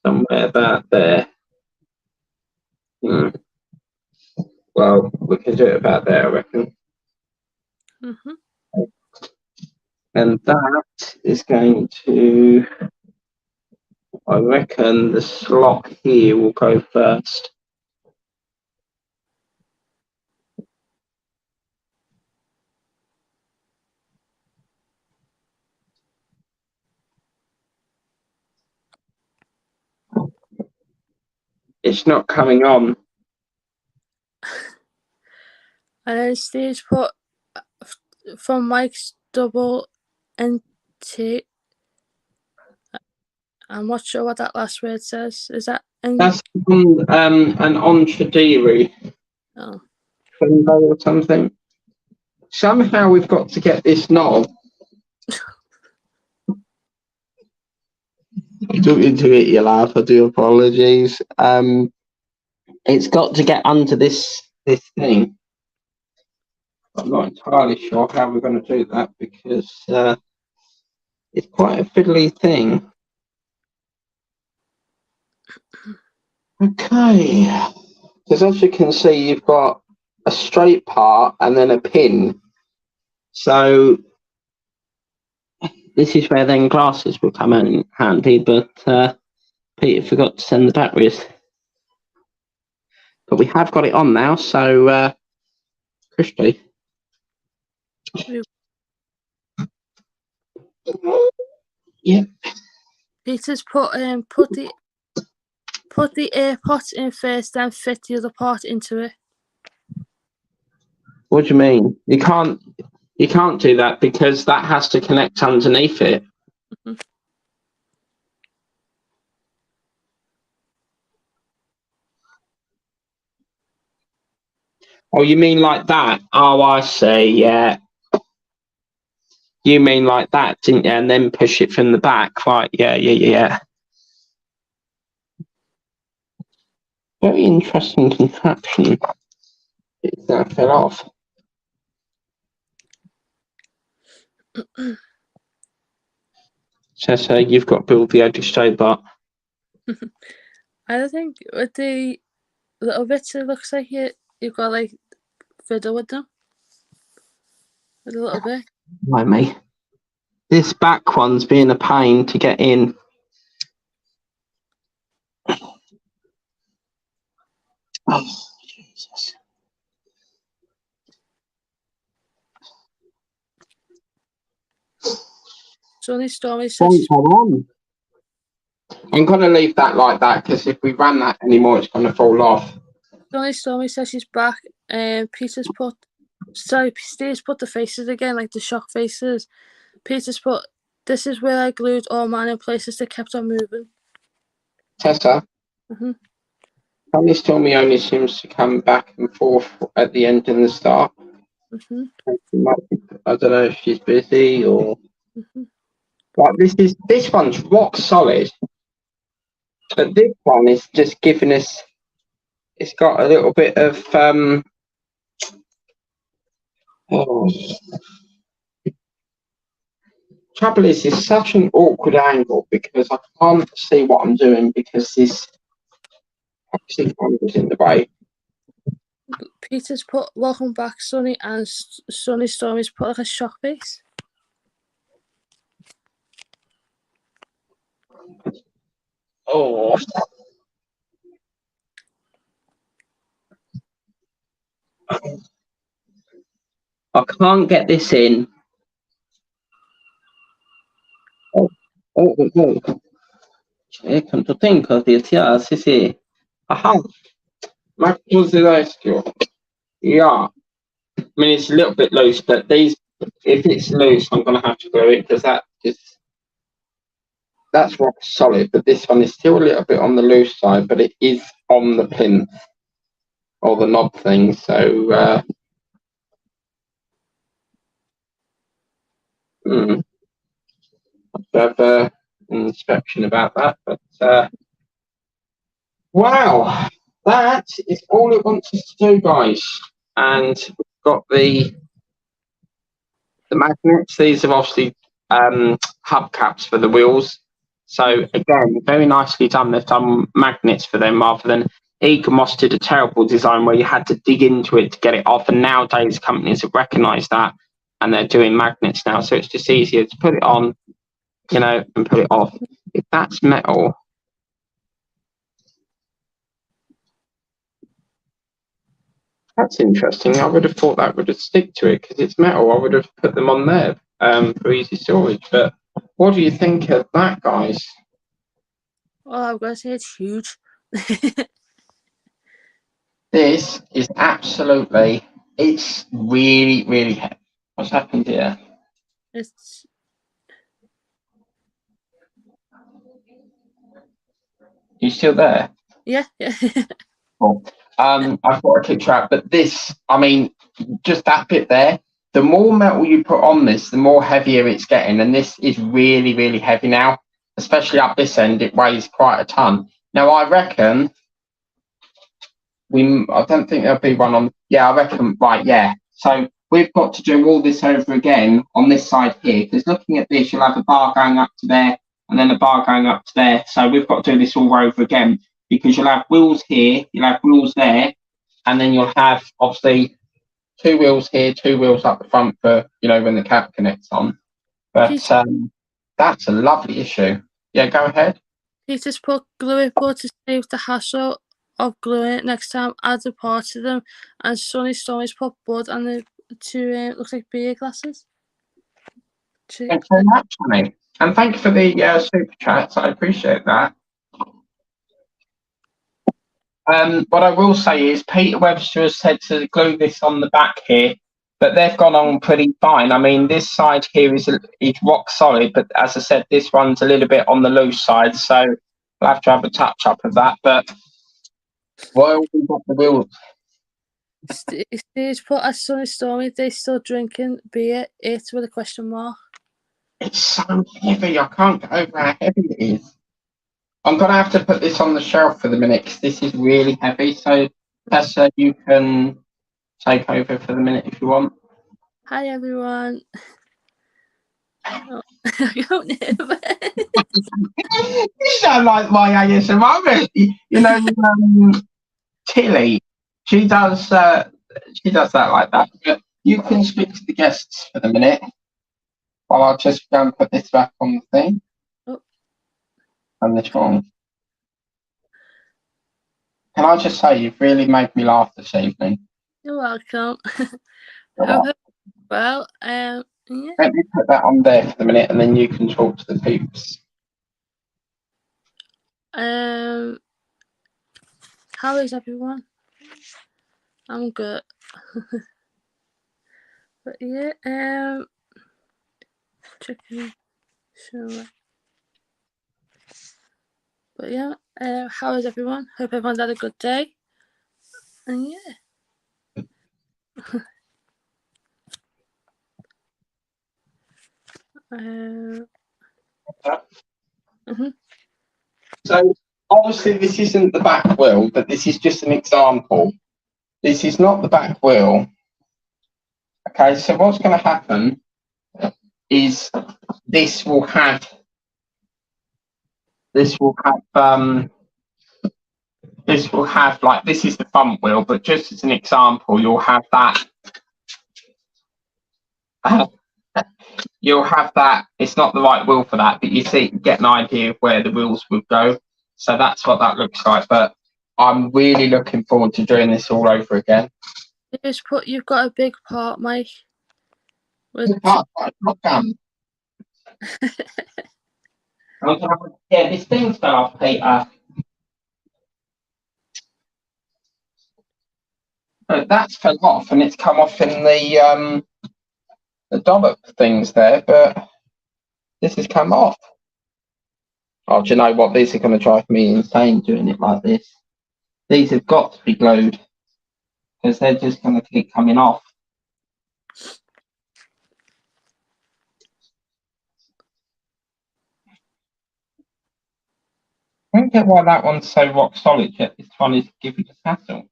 Somewhere about there. Well, we can do it about there, I reckon. And that is going to, I reckon the slot here will go first. It's not coming on. And then Steve's put, from Mike's double NT. I'm not sure what that last word says. Is that? That's an Ontradiri. Oh. Or something. Somehow we've got to get this knob Talking to it, you laugh. I do apologies. It's got to get under this thing. I'm not entirely sure how we're going to do that because it's quite a fiddly thing. Okay, because as you can see, you've got a straight part and then a pin. So this is where then glasses will come in handy, but Peter forgot to send the batteries. But we have got it on now, so crispy. Yeah. Peter's put the AirPods in first, then fit the other part into it. What do you mean? You can't do that because that has to connect underneath it. Mm-hmm. Oh, you mean like that? Oh, I see. Yeah. You mean like that, didn't you? And then push it from the back, like yeah. Very interesting contraption. That fell off. So you've got to build the Eddie Stobart. I don't think with the little bits it looks like you've got like fiddle with them. A little bit. Like me. This back one's being a pain to get in. Oh, Jesus. Sonny Stormy says Don't come on. I'm going to leave that like that because if we ran that anymore, it's going to fall off. Sonny Stormy says she's back. Steve's put the faces again, like the shock faces. Peter's put, this is where I glued all mine in places that kept on moving. Tessa? Mm-hmm. Sonny Stormy only seems to come back and forth at the end and the start. Mm-hmm. I don't know if she's busy or... Mm-hmm. Like this one's rock solid. But this one is just giving us... It's got a little bit of... Trouble is, it's such an awkward angle because I can't see what I'm doing because this actually is in the way. Peter's put welcome back, Sonny, and Sonny Stormy's put like a shock face. Oh. I can't get this in. Oh. Come to think of it, yeah, sì. Aha. Ma cos'è questo? Yeah. I mean, it's a little bit loose, but if it's loose, I'm going to have to glue it because that's rock solid. But this one is still a little bit on the loose side, but it is on the pin or the knob thing. So, I'll have an inspection about that. But wow, that is all it wants us to do, guys. And we've got the magnets. These are obviously hubcaps for the wheels. So again, very nicely done. They've done magnets for them rather than Egamos did a terrible design where you had to dig into it to get it off. And nowadays companies have recognised that and they're doing magnets now. So it's just easier to put it on, and put it off. If that's metal, that's interesting. I would have thought that would have stick to it because it's metal. I would have put them on there for easy storage. But what do you think of that, guys? Oh, I've got to say it's huge. This is it's really, really heavy. What's happened here? It's... You still there? Yeah. Cool. I've got to keep track, but this, I mean, just that bit there, the more metal you put on this, the more heavier it's getting, and this is really, really heavy now. especially up this end, it weighs quite a ton. Now, I reckon I don't think there'll be one on. Yeah, I reckon. Right, yeah. So we've got to do all this over again on this side here, because looking at this, you'll have a bar going up to there and then a bar going up to there. So we've got to do this all over again, because you'll have wheels here, you'll have wheels there, and then you'll have obviously 2 wheels here, 2 wheels up the front for, when the cab connects on. But that's a lovely issue. Yeah, go ahead. Peter's put glue it, but to save the hassle of gluing it next time, add a part to them. And Sonny Stormy's put Bud and the 2 looks like beer glasses. Thanks very much, Sonny. And thank you for the super chats. I appreciate that. What I will say is Peter Webster has said to glue this on the back here, but they've gone on pretty fine. I mean, this side here is rock solid, but as I said, this one's a little bit on the loose side, so we'll have to have a touch up of that. But while we've got the wheels, Steve's put as Sonny Stormy, they still drinking beer, it with a question mark. It's so heavy, I can't get over how heavy it is. I'm going to have to put this on the shelf for the minute, because this is really heavy. So, Tessa, you can take over for the minute if you want. Hi, everyone. Oh, I don't know. You sound like my ASMR. Tilly, she does that like that. But you can speak to the guests for the minute, while I'll just go and put this back on the thing. Oh. And this one. Can I just say, you've really made me laugh this evening. You're welcome. Well, yeah. Let me put that on there for the minute, and then you can talk to the peeps. How is everyone? I'm good. But yeah, chicken. Sure. But yeah, how is everyone? Hope everyone's had a good day. And yeah. So obviously this isn't the back wheel, but this is just an example. This is not the back wheel. Okay, so what's going to happen is this will have like, this is the front wheel, but just as an example, you'll have that. It's not the right wheel for that, but you get an idea of where the wheels would go. So that's what that looks like. But I'm really looking forward to doing this all over again. You've got a big part, Mike. Not done. Yeah, this thing's fell off, Peter. So that's fell off, and it's come off in the dollop things there, but this has come off. Oh, do you know what? These are going to drive me insane doing it like this. These have got to be glued, because they're just going to keep coming off. I don't get why that one's so rock solid, yet this one is giving us hassle.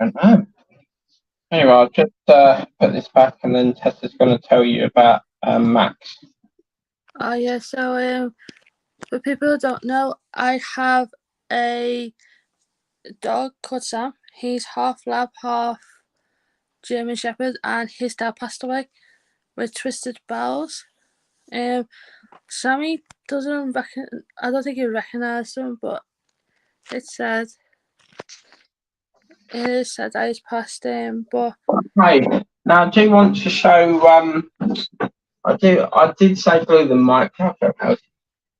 I don't know. Anyway, I'll just put this back, and then Tessa's going to tell you about Max. Oh yeah, so for people who don't know, I have a dog called Sam. He's half lab, half German Shepherd, and his dad passed away with twisted bowels. Sammy doesn't I don't think he recognised him, but it's sad. It is sad that he's passed him, but Okay. Now, I do want to show. I did say glue them, Mike.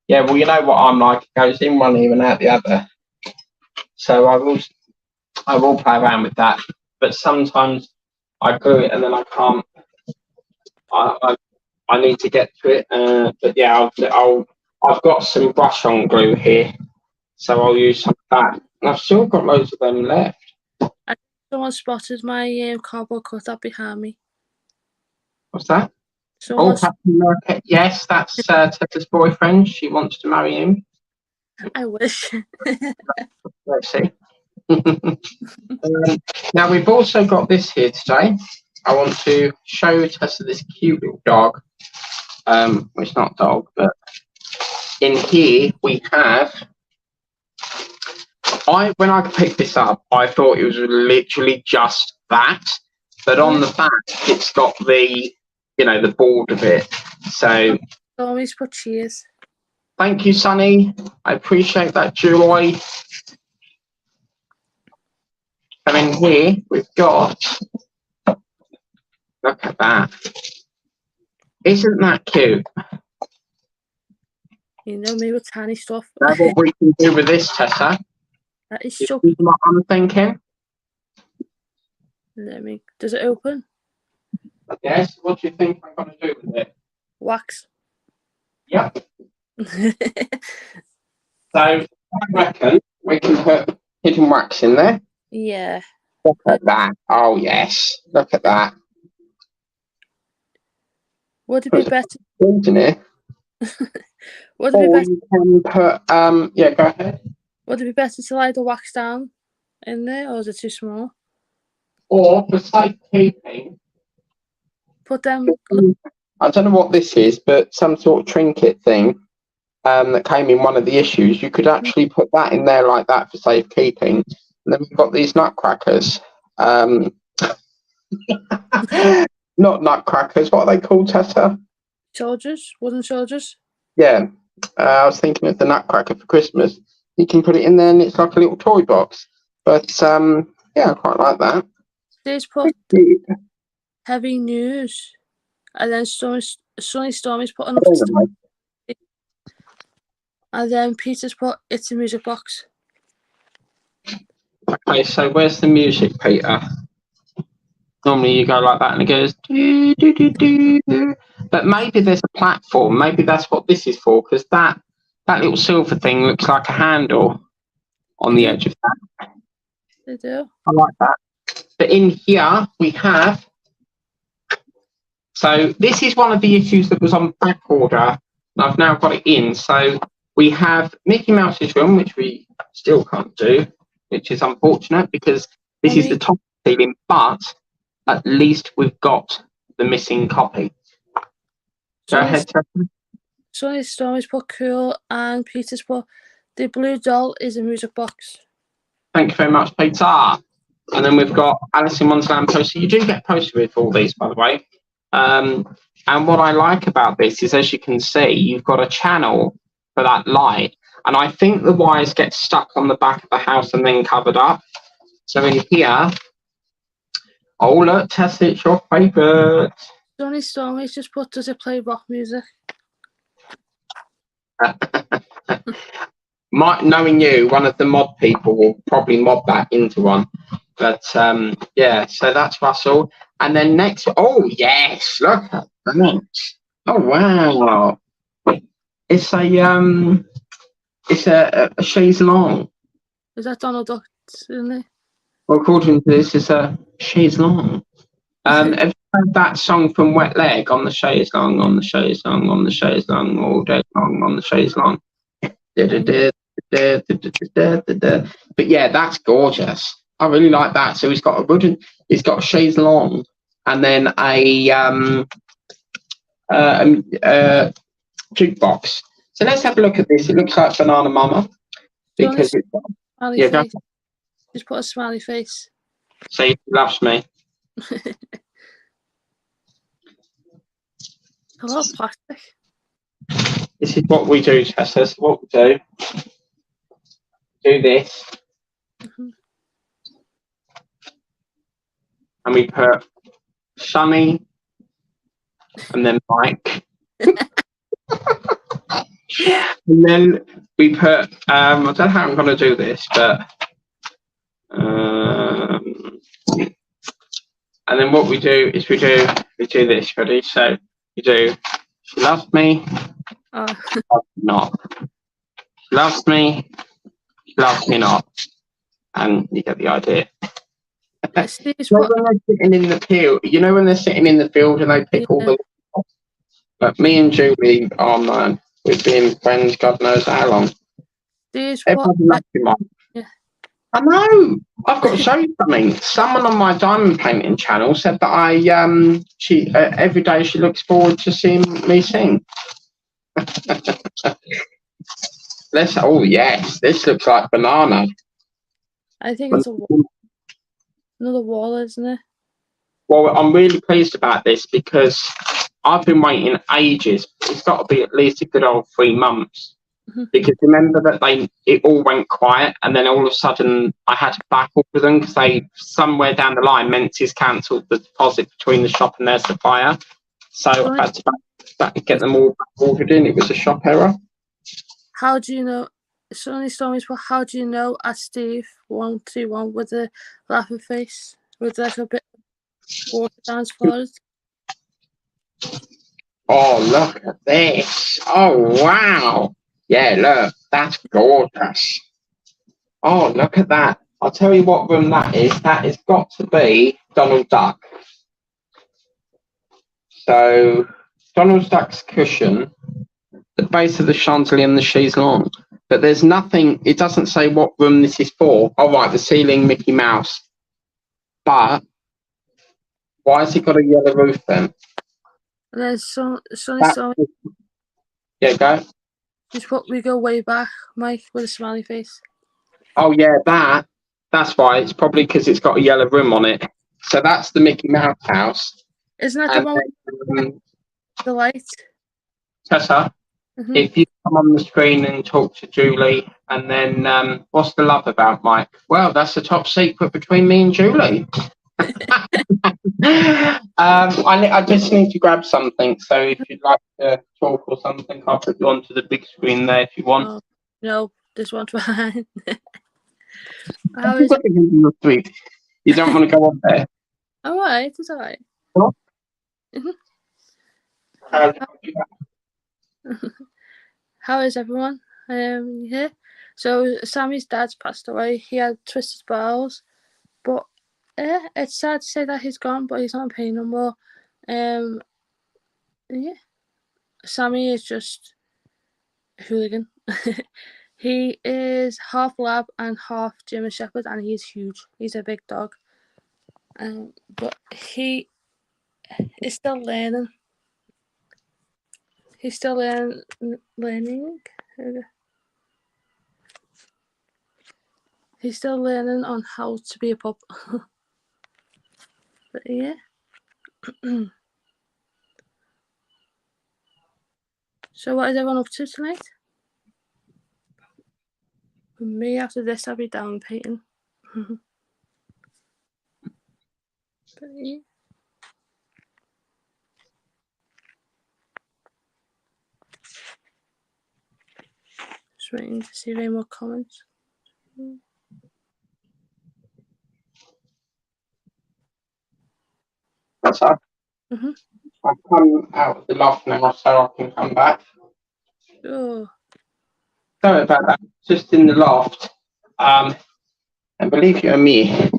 Yeah, well, you know what I'm like. It goes in one ear and out the other. So I will play around with that. But sometimes I glue it and then I can't. I need to get to it. But yeah, I've got some brush on glue here, so I'll use some of that. And I've still got loads of them left. Someone spotted my cardboard cutout behind me. What's that? So Oh, Captain America. Yes, that's Tessa's boyfriend. She wants to marry him. I wish. Let's see. Now we've also got this here today. I want to show Tessa this cute little dog. Well, it's not a dog, but in here we have. When I picked this up, I thought it was literally just that, but on the back it's got the, the border bit. So Always put cheers. thank you, Sunny. I appreciate that joy. And in here we've got. Look at that. Isn't that cute? You know me with tiny stuff. Know what we can do with this, Tessa? That is so. What I'm thinking. Does it open? Yes. What do you think I'm going to do with it? Wax. Yep. So I reckon we can put hidden wax in there. Yeah. Look at that. Oh yes. Look at that. Would it be better? Isn't it? Would it be better? You can put yeah, go ahead. Would it be better to lay the wax down in there, or is it too small? Or for safekeeping. Put them. I don't know what this is, but some sort of trinket thing that came in one of the issues. You could actually put that in there like that for safekeeping. And then we've got these nutcrackers. Not nutcrackers. What are they called, Tessa? Soldiers, wooden soldiers. Yeah, I was thinking of the nutcracker for Christmas. You can put it in there, and it's like a little toy box. But yeah, I quite like that. There's put heavy news, and then Sunny Stormy's put enough. And then Peter's put it's a music box. Okay, so where's the music, Peter? Normally you go like that and it goes do, do, do, do, do. But maybe there's a platform. Maybe that's what this is for, because that little silver thing looks like a handle on the edge of that. They do. I like that. But in here we have. So this is one of the issues that was on back order, and I've now got it in. So we have Mickey Mouse's room, which we still can't do, which is unfortunate because this is the top ceiling, but at least we've got the missing copy. Go ahead, Sunny Stormy's put cool, and Peter's put the blue doll is a music box. Thank you very much, Peter. And then we've got Alice in Wonderland poster. You do get posted with all these, by the way. And what I like about this is, as you can see, you've got a channel for that light. And I think the wires get stuck on the back of the house and then covered up. So in here, oh look, Tessa, it's your favourite. Sunny Stormy's just put, does it play rock music? Knowing you, one of the mod people will probably mod that into one. But yeah, so that's Russell. And then next, oh yes, look at that. Oh wow. It's a chaise longue. Is that Donald Duck, isn't it? Well, according to this, it's a chaise longue. Have you heard that song from Wet Leg, on the chaise longue, on the chaise longue, on the chaise longue, all day long, on the chaise longue? But yeah, that's gorgeous. I really like that. So he's got a chaise longue, and then a jukebox. So let's have a look at this. It looks like Banana Mama because it's face. Just put a smiley face. So he loves me. A lot of plastic. This is what we do, Tessa. This is what we do. Do this. And we put Sunny and then Mike. And then we put, I don't know how I'm going to do this, but and then what we do is we do this. Ready? So we do, she loves me, not. She loves me not. And you get the idea. Steve's You know put, when they're sitting in the field, when they're sitting in the field and they pick all yeah, the. But me and Julie, oh man, we've been friends God knows how long. Steve's put, Everybody loves him. yeah. I know. I've got to show you something. Someone on my diamond painting channel said that she every day she looks forward to seeing me sing. Oh yes, this looks like banana. I think it's another wall, isn't it? Well, I'm really pleased about this because I've been waiting ages. It's got to be at least a good old 3 months. Mhm. Because remember that it all went quiet, and then all of a sudden I had to back up with them because they somewhere down the line Menzies cancelled the deposit between the shop and their supplier. So I had to get them all ordered in. It was a shop error. How do you know? Sonny Stormy's put, how do you know at Steve 121 with a laughing face with like a bit of water down his forehead? Oh, look at this. Oh, wow. Yeah, look, that's gorgeous. Oh, look at that. I'll tell you what room that is. That has got to be Donald Duck. So, Donald Duck's cushion, the base of the chandelier and the chaise longue. But there's nothing, it doesn't say what room this is for. Oh, right, the ceiling, Mickey Mouse. But why has it got a yellow roof then? And then Sonny Stormy, Yeah, go. he's put, we go way back, Mike, with a smiley face. Oh, yeah, that's why. It's probably because it's got a yellow rim on it. So that's the Mickey Mouse house. Isn't that the one with the light? Tessa, if you come on the screen and talk to Julie, and then what's the love about, Mike? Well, that's the top secret between me and Julie. I just need to grab something, so if you'd like to talk or something, I'll put you onto the big screen there if you want. Oh, no, this one's fine. You don't want to go on there? Alright, it's alright. What? How is everyone? Yeah. So Sammy's dad's passed away. He had twisted bowels, but it's sad to say that he's gone, but he's not in pain no more. Yeah. Sammy is just a hooligan. He is half lab and half German Shepherd, and he's huge. He's a big dog. But he is still learning. He's still learning. He's still learning on how to be a pup. But yeah. So what is everyone up to tonight? Me after this, I'll be down painting. But yeah. Just waiting to see any more comments. That's up. Mhm. I've come out of the loft now, so I can come back. Oh, Sorry about that. Just in the loft. And believe you me,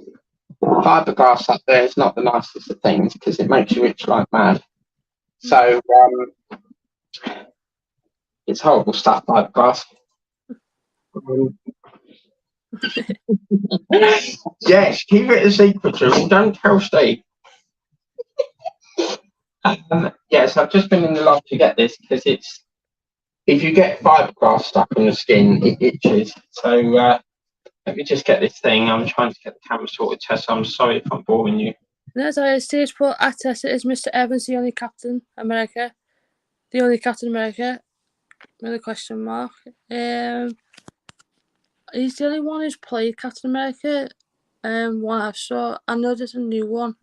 fiberglass up there is not the nicest of things because it makes you itch like mad. So it's horrible stuff, fiberglass. Yes, keep it a secret, Julie. Don't tell Steve. Yes, I've just been in the loft to get this because it's if you get fiberglass stuck on your skin, it itches. So let me just get this thing. I'm trying to get the camera sorted, Tess. I'm sorry if I'm boring you. that's our stage put at Tessa is Mr. Evans the only Captain America? The only Captain America? With a question mark. He's the only one who's played Captain America. One I saw. I know there's a new one.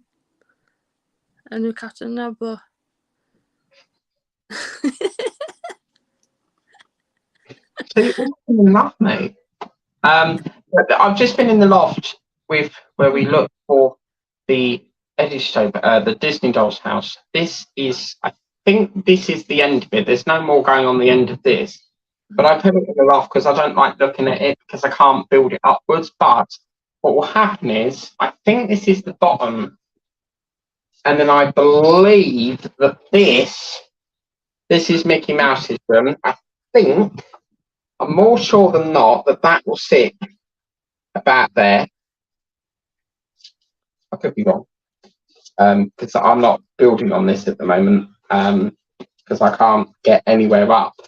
A new Captain now, but See, it wasn't enough, mate. I've just been in the loft with where we look for the the Disney Dolls house. I think this is the end of it. There's no more going on the end of this. But I put it in the loft because I don't like looking at it because I can't build it upwards. But what will happen is, I think this is the bottom, and then I believe that this is Mickey Mouse's room. I think, I'm more sure than not that will sit about there. I could be wrong, because I'm not building on this at the moment, because I can't get anywhere up.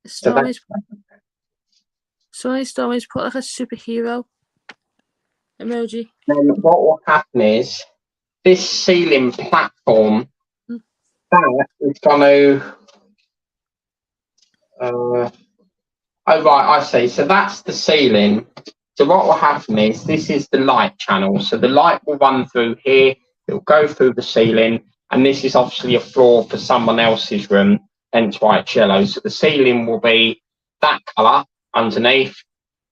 So Stories put like a superhero emoji. then what will happen is this ceiling platform, that is going to. Oh right, I see. So that's the ceiling. So what will happen is this is the light channel. So the light will run through here. It will go through the ceiling, and this is obviously a floor for someone else's room. Hence why it's yellow. So the ceiling will be that colour underneath,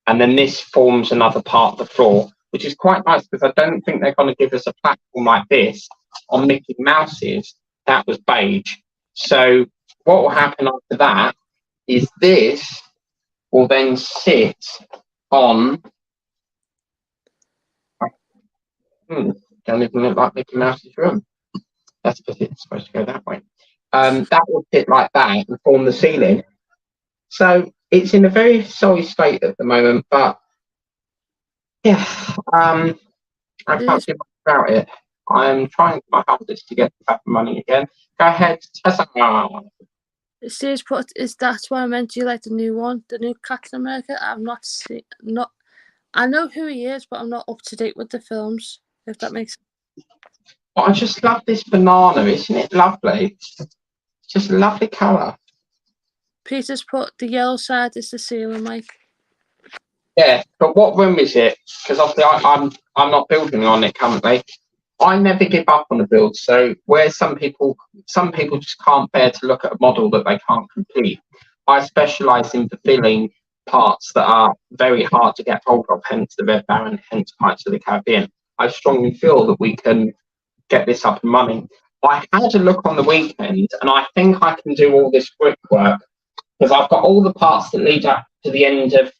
and then this forms another part of the floor, which is quite nice because I don't think they're going to give us a platform like this on Mickey Mouse's. That was beige. So what will happen after that is this will then sit on. Don't even look like Mickey Mouse's room. That's because it's supposed to go that way. That will sit like that and form the ceiling. So it's in a very sorry state at the moment, but yeah, I can't do much about it. I'm trying my hardest to get back the money again. Go ahead, Tessa. Series put is that's what I meant. Do you like the new one, the new Captain America? I've not seen. I know who he is, but I'm not up to date with the films. If that makes sense. Oh, I just love this banana, isn't it lovely? Just a lovely colour. Peter's put the yellow side is the ceiling, Mike. Yeah, but what room is it? Because obviously I'm not building on it currently. I never give up on the build. So where some people just can't bear to look at a model that they can't complete. I specialise in fulfilling parts that are very hard to get hold of, hence the Red Baron, hence Pirates of the Caribbean. I strongly feel that we can get this up and running. I had a look on the weekend, and I think I can do all this brickwork because I've got all the parts that lead up to the end of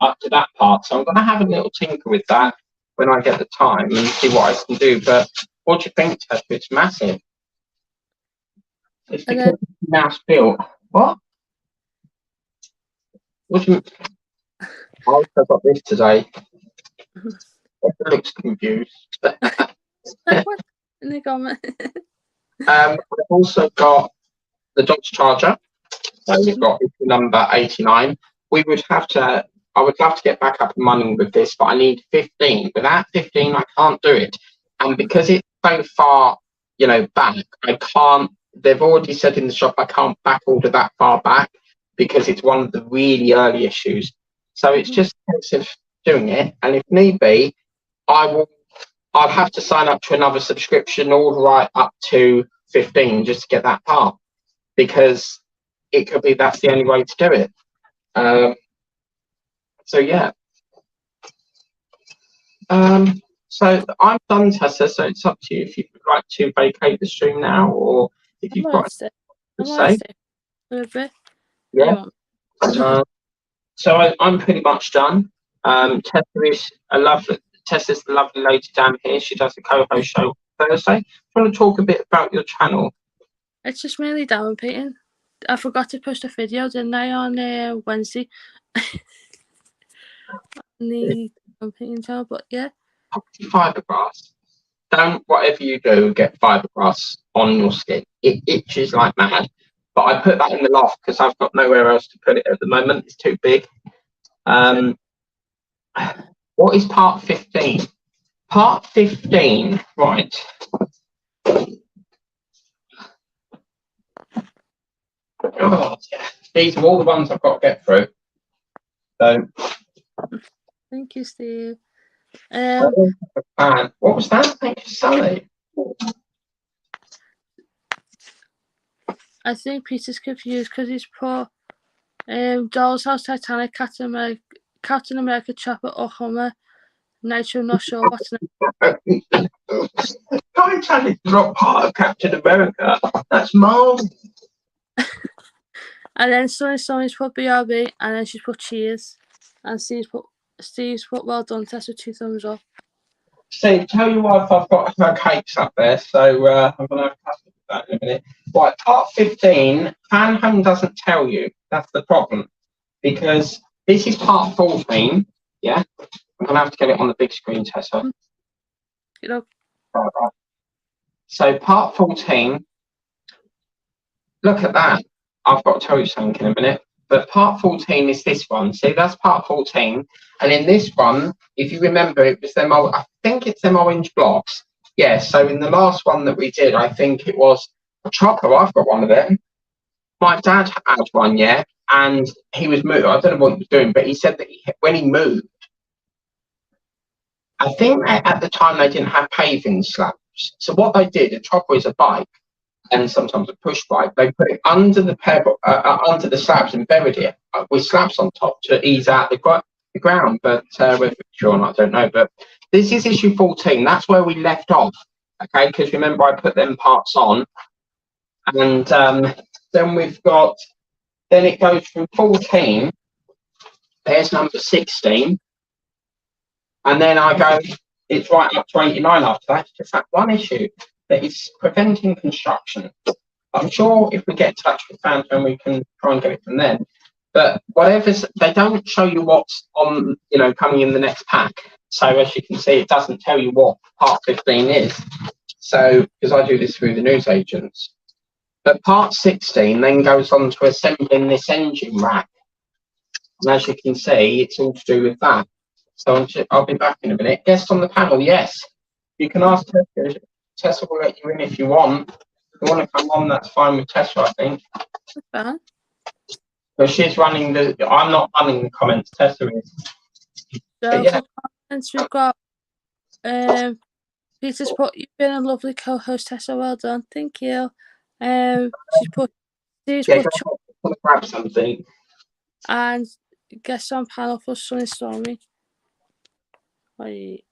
up to that part. So I'm going to have a little tinker with that when I get the time and see what I can do. But what do you think, Tess? It's massive. It's because it's mouse built. What? What do you? I also got this today. It looks confused. What in the comment? I've also got the Dodge Charger. So we've got number 89. I would love to get back up and running with this, but I need 15. Without 15, I can't do it. And because it's so far, back, I can't, they've already said in the shop, I can't back order that far back because it's one of the really early issues. So it's just a case of doing it. And if need be, I'll have to sign up to another subscription all the way up to 15 just to get that part, because it could be that's the only way to do it. So yeah. So I'm done, Tessa. So it's up to you if you would like to vacate the stream now, or if you've got to say. A bit. Yeah. So I'm pretty much done. Tessa's the lovely lady down here. She does the co-host show Thursday. Do you want to talk a bit about your channel? It's just mainly diamond painting. I forgot to post a video, didn't I, on Wednesday? The diamond painting channel, but yeah. Fiberglass. Don't, whatever you do, get fiberglass on your skin. It itches like mad. But I put that in the loft because I've got nowhere else to put it at the moment. It's too big. What is part 15? Part 15, right. Oh, yeah. These are all the ones I've got to get through. So. Thank you, Steve. What was that? Thank you, Sally. I think Peter's confused because he's put Doll's House, Titanic, Captain America, Chopper, or Hummer. Nitro, not sure what's next. Titanic's not part of Captain America. That's Marvel. And then Sonny's put BRB, and then she's put Cheers, and Steve's put Steve's put well done, Tessa, 2 thumbs up. Steve, tell your wife I've got her cakes up there, so I'm going to have custard of that in a minute. Right, part 15, Fan Home doesn't tell you. That's the problem. Because this is part 14, yeah? I'm going to have to get it on the big screen, Tessa. You know, Right. So part 14, look at that. I've got to tell you something in a minute. But part 14 is this one. See, that's part 14. And in this one, if you remember, it was them old, I think it's them orange blocks. Yeah, so in the last one that we did, I think it was a chopper. I've got one of them. My dad had one, yeah, and he was moving. I don't know what he was doing, but he said that when he moved, I think at the time they didn't have paving slabs. So what they did, a chopper is a bike, and sometimes a push bike. They put it under the under the slabs and buried it with slabs on top to ease out the ground. But whether it's true or not, I don't know. But this is issue 14. That's where we left off. Okay, because remember I put them parts on, and then we've got. Then it goes from 14. There's number 16, and then I go. It's right up to 89 after that. It's just that one issue that is preventing construction. I'm sure if we get in touch with Phantom, we can try and get it from them. But whatever's, they don't show you what's on, coming in the next pack. So as you can see, it doesn't tell you what part 15 is. So, because I do this through the newsagents. But part 16 then goes on to assembling this engine rack. And as you can see, it's all to do with that. So I'll be back in a minute. Guest on the panel, yes. You can ask Tessa. Tessa will let you in if you want. If you want to come on, that's fine with Tessa, I think. fine. But she's running I'm not running the comments, Tessa is. So Yeah. for comments, we've got Peter's put, you've been a lovely co-host, Tessa, well done. Thank you. Steve's put Grab something. And guest on panel for Sunny Stormy. Wait.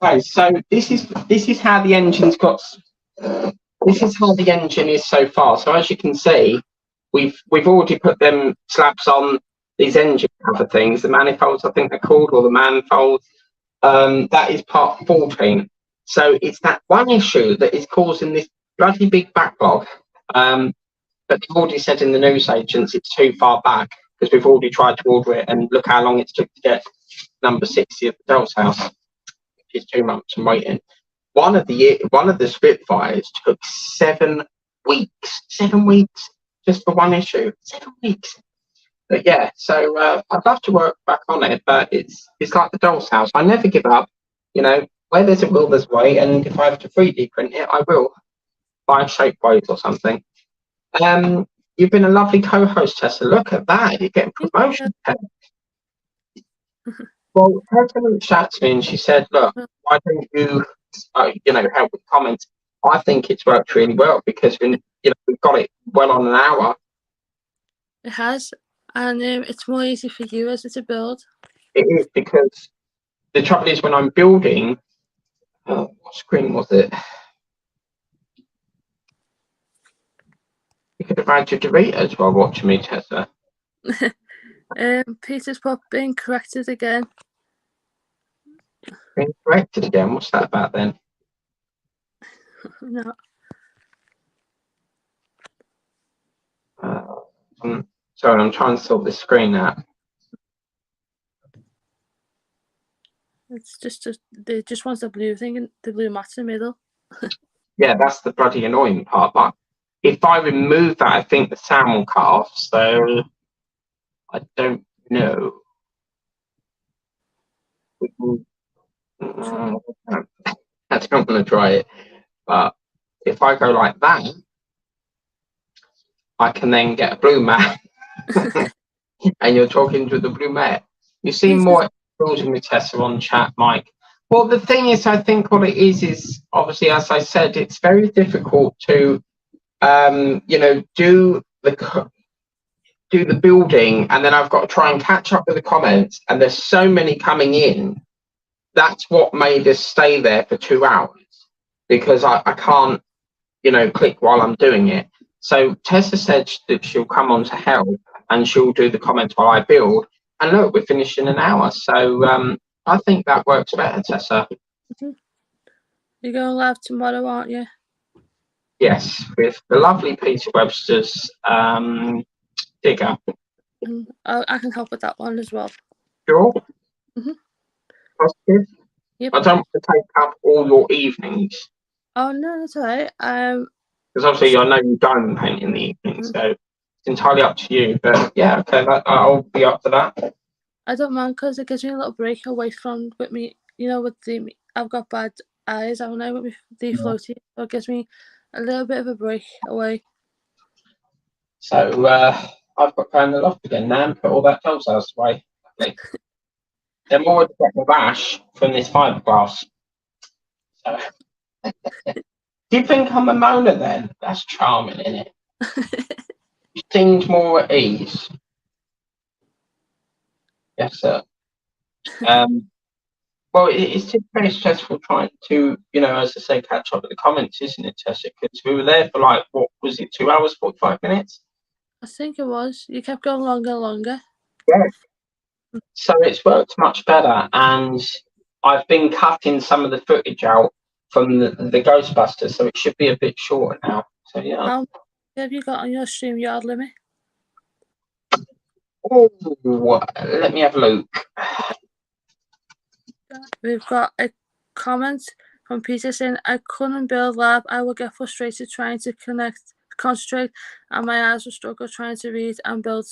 Okay, so this is how the engine's got. This is how the engine is so far. So as you can see, we've already put them slabs on these engine cover things, the manifolds I think they're called, or the manifolds. That is part 14. So it's that one issue that is causing this bloody big backlog. But they've already said in the newsagents it's too far back because we've already tried to order it, and look how long it took to get number 60 at the Doll's House, which is 2 months and waiting. One of the Spitfires took 7 weeks. 7 weeks just for one issue. 7 weeks. But yeah, so I'd love to work back on it, but it's like the Doll's House. I never give up. Where there's a will, there's a way, and if I have to 3D print it, I will. By Shapeways or something. You've been a lovely co-host, Tessa. Look at that. You're getting promotion. Well, Tessa reached out to me and she said, look, why don't you, help with comments? I think it's worked really well because, we've got it well on an hour. It has. And it's more easy for you as it's a build. It is, because the trouble is when I'm building, what screen was it? You could have had your Doritos while watching me, Tessa. Peter's pop being corrected again. Being corrected again? What's that about then? No. Sorry, I'm trying to sort this screen out. It's they just want the blue thing, and the blue mat in the middle. Yeah, that's the bloody annoying part. But if I remove that, I think the sound will cut off. So I don't know. I don't want to try it. But if I go like that, I can then get a blue mat. And you're talking to the blue mat. You seem more exposing with Tessa on chat, Mike. Well, the thing is, I think what it is obviously, as I said, it's very difficult to, do the building, and then I've got to try and catch up with the comments, and there's so many coming in. That's what made us stay there for 2 hours, because I can't, click while I'm doing it. So Tessa said that she'll come on to help and she'll do the comments while I build. And look, we're finished in an hour. So I think that works better, Tessa. You're going live tomorrow, aren't you? Yes, with the lovely Peter Webster's digger. I can help with that one as well. Sure. Positive. Yep. I don't want to take up all your evenings. Oh no, that's all right. Because obviously I know you don't paint in the evening, so it's entirely up to you. But yeah, okay, I'll be up to that. I don't mind because it gives me a little break away from with me. I've got bad eyes, haven't I, with the floaty, so it gives me a little bit of a break away. So I've got going the loft again now and put all that dolls house away. Lovely. Then more to get the rash from this fiberglass. So. Do you think I'm a moaner then? That's charming, isn't it? You seemed more at ease. Yes, sir. Well, it's very stressful trying to, as I say, catch up with the comments, isn't it, Tessa? Because we were there for like, what was it, 2 hours, 45 minutes? I think it was. You kept going longer and longer. Yeah. So it's worked much better, and I've been cutting some of the footage out from the Ghostbusters, so it should be a bit shorter now. So yeah. How have you got on your StreamYard limit? Oh, let me have a look. We've got a comment from Peter saying, I couldn't build live. I would get frustrated trying to concentrate, and my eyes will struggle trying to read and build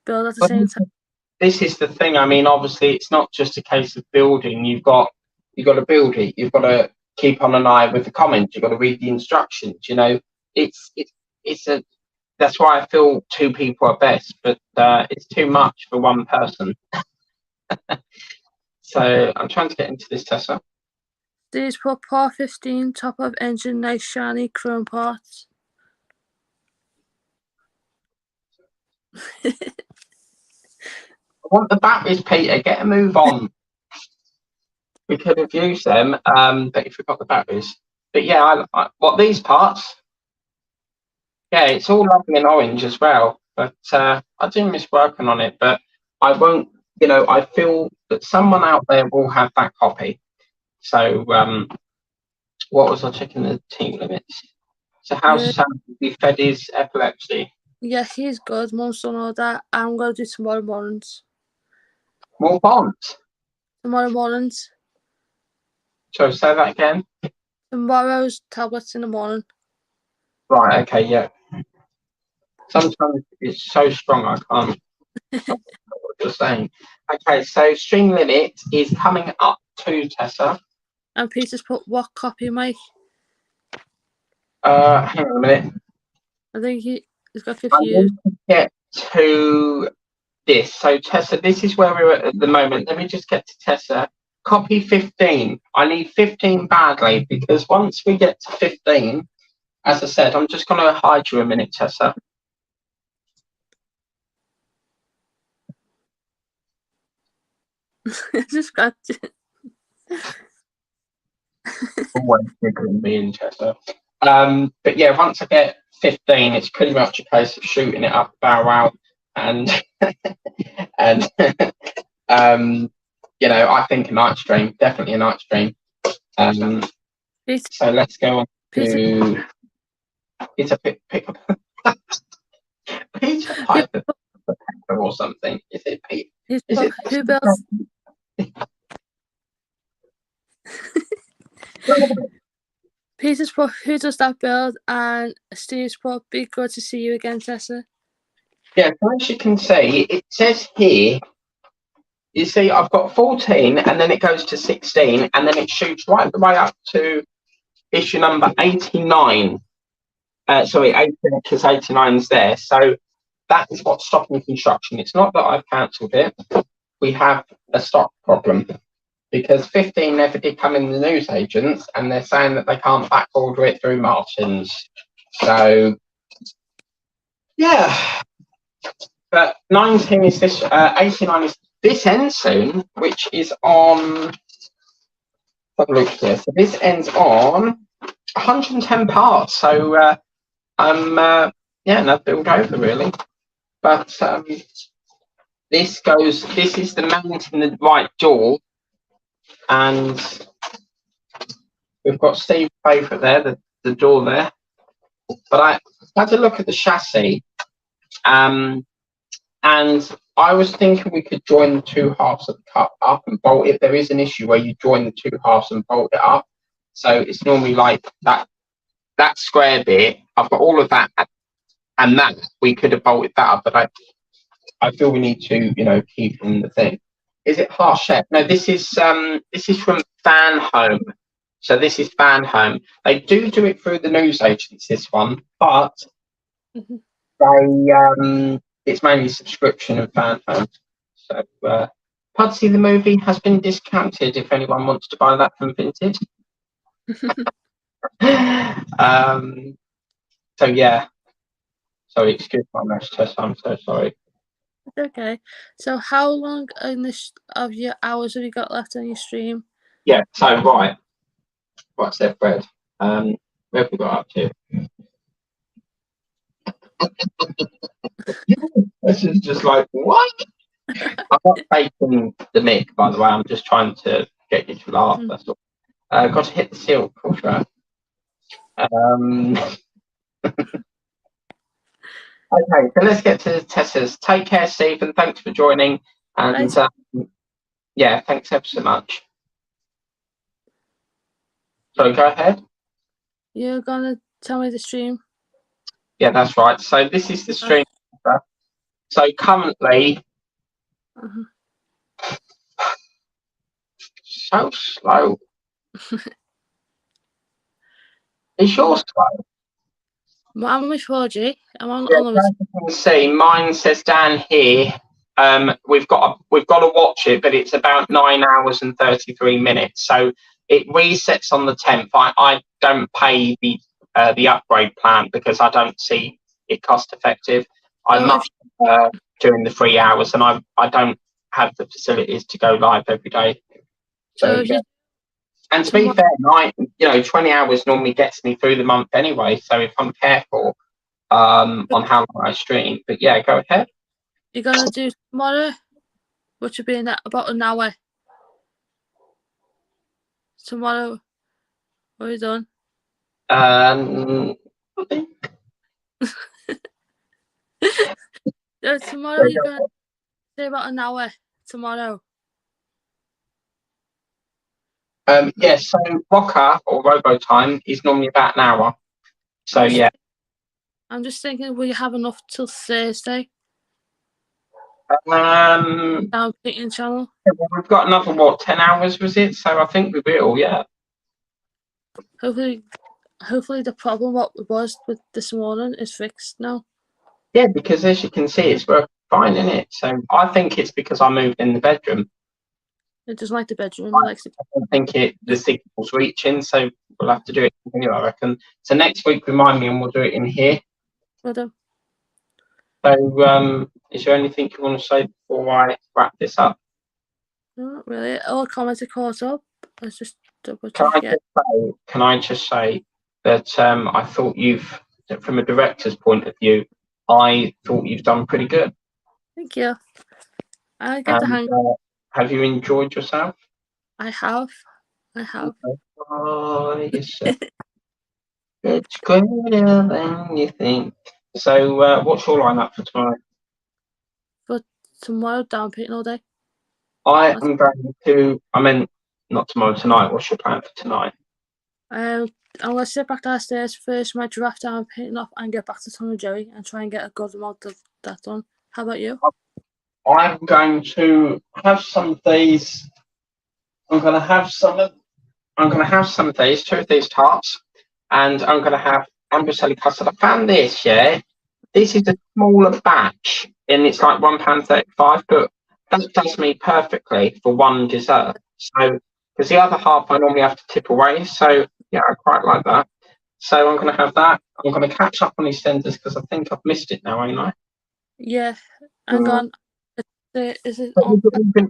at the same time. This is the thing. I mean, obviously, it's not just a case of building. You've got to build it. You've got to keep on an eye with the comments. You've got to read the instructions. That's why I feel two people are best, but it's too much for one person. So I'm trying to get into this, Tessa. These put par 15, top of engine, nice shiny chrome parts. I want the batteries, Peter. Get a move on. We could have used them, but you forgot the batteries. But yeah, what these parts? Yeah, it's all lovely and orange as well. But I do miss working on it. But I won't. I feel that someone out there will have that copy. So what was I checking the team limits? So how's Sam? He fed his epilepsy? Yeah, he's good. Mum's done all that. I'm going to do tomorrow mornings. More bonds? Tomorrow mornings. So say that again. Tomorrow's tablets in the morning. Right, okay, yeah. Sometimes it's so strong I can't what you're saying. Okay, so stream limit is coming up to Tessa. And Peter's put what copy, Mike? Hang on a minute. I think he's got I confused. need to get to this. So Tessa, this is where we're at the moment. Let me just get to Tessa. Copy 15. I need 15 badly, because once we get to 15, as I said, I'm just going to hide you a minute, Tessa. Just got Always niggling me in, Tessa. But yeah, once I get 15, it's pretty much a case of shooting it up bow wow, and and I think a night stream, definitely a night stream. So let's go on to Peter pick up Peter Piper or something. Is it Pete? Who builds? Peter's put, who does that build? And Steve's put, be good to see you again, Tessa. Yeah, so as you can see, it says here, you see, I've got 14, and then it goes to 16, and then it shoots right the way up to issue number 89. Sorry, 80, because 89 is there. So that is what's stopping construction. It's not that I've cancelled it. We have a stock problem, because 15 never did come in the newsagents, and they're saying that they can't back order it through Martins. So, yeah. But 19 is this, 89 is this ends soon, which is on, have a look here. So this ends on 110 parts. So no build over really. But this is the mount in the right door, and we've got Steve's favourite there, the door there. But I had a look at the chassis, and I was thinking we could join the two halves of the cut up and bolt it. There is an issue where you join the two halves and bolt it up. So it's normally like that square bit. I've got all of that, and that we could have bolted that up, but I feel we need to, keep in the thing. Is it Harshette? No, this is from Fan Home. So this is Fan Home. They do it through the news agents, this one, but they it's mainly subscription of Fan Home. So Pudsey the movie has been discounted if anyone wants to buy that from Vinted. So yeah. Sorry, excuse my mess test. I'm so sorry. Okay. So how long of your hours have you got left on your stream? Yeah. So right. What's that, Fred? Where have we got up to? This is just like what? I'm not faking the mic, by the way. I'm just trying to get you to laugh. That's all. Got to hit the seal, of course, right? Okay, so let's get to the testers. Take care, Stephen. Thanks for joining. And yeah, thanks ever so much. So go ahead. You're gonna tell me the stream? Yeah, that's right. So this is the stream. So currently, so slow. Is yours slow? I'm with 4G. I'm on. Yeah, as you can see, mine says down here. We've got to watch it, but it's about 9 hours and 33 minutes. So it resets on the 10th. I don't pay the upgrade plan because I don't see it cost effective. I much during the 3 hours, and I don't have the facilities to go live every day. So yeah. And to be fair, 20 hours normally gets me through the month anyway. So if I'm careful on how long I stream, but yeah, go ahead. You're gonna do tomorrow, which will be in about an hour. Tomorrow, what are you done? I think. Tomorrow you're gonna do about an hour. Tomorrow. Yeah, so Rocker or Robo Time is normally about an hour. So yeah. I'm just thinking, will you have enough till Thursday? Down Painting channel. Yeah, well, we've got another 10 hours was it? So I think we will, yeah. Hopefully the problem what was with this morning is fixed now. Yeah, because as you can see, it's working fine, isn't it? So I think it's because I moved in the bedroom. It doesn't like the bedroom. I don't think the signal's reaching, so we'll have to do it anyway, I reckon. So next week, remind me, and we'll do it in here. Well done. So, is there anything you want to say before I wrap this up? No, not really. All comments are caught up. Let's just double Can check. I just say that I thought from a director's point of view, I thought you've done pretty good. Thank you. I get the hang. Have you enjoyed yourself? I have. Oh, it's greater than you think. So, what's your lineup for tomorrow? For tomorrow, down painting all day. I am going to. I mean, not tomorrow. Tonight. What's your plan for tonight? I'm gonna sit back downstairs, finish my draft down painting off, and get back to Tom and Jerry and try and get a good amount of that done. How about you? I'm going to have some days. I'm going to have some of these, 2 of these tarts, and I'm going to have Ambroselli custard. I found this, yeah. This is a smaller batch, and it's like £1.35, but that does me perfectly for one dessert. So, because the other half I normally have to tip away, so yeah, I quite like that. So I'm going to have that. I'm going to catch up on EastEnders because I think I've missed it now, ain't I? Yeah, hang on. Is it on?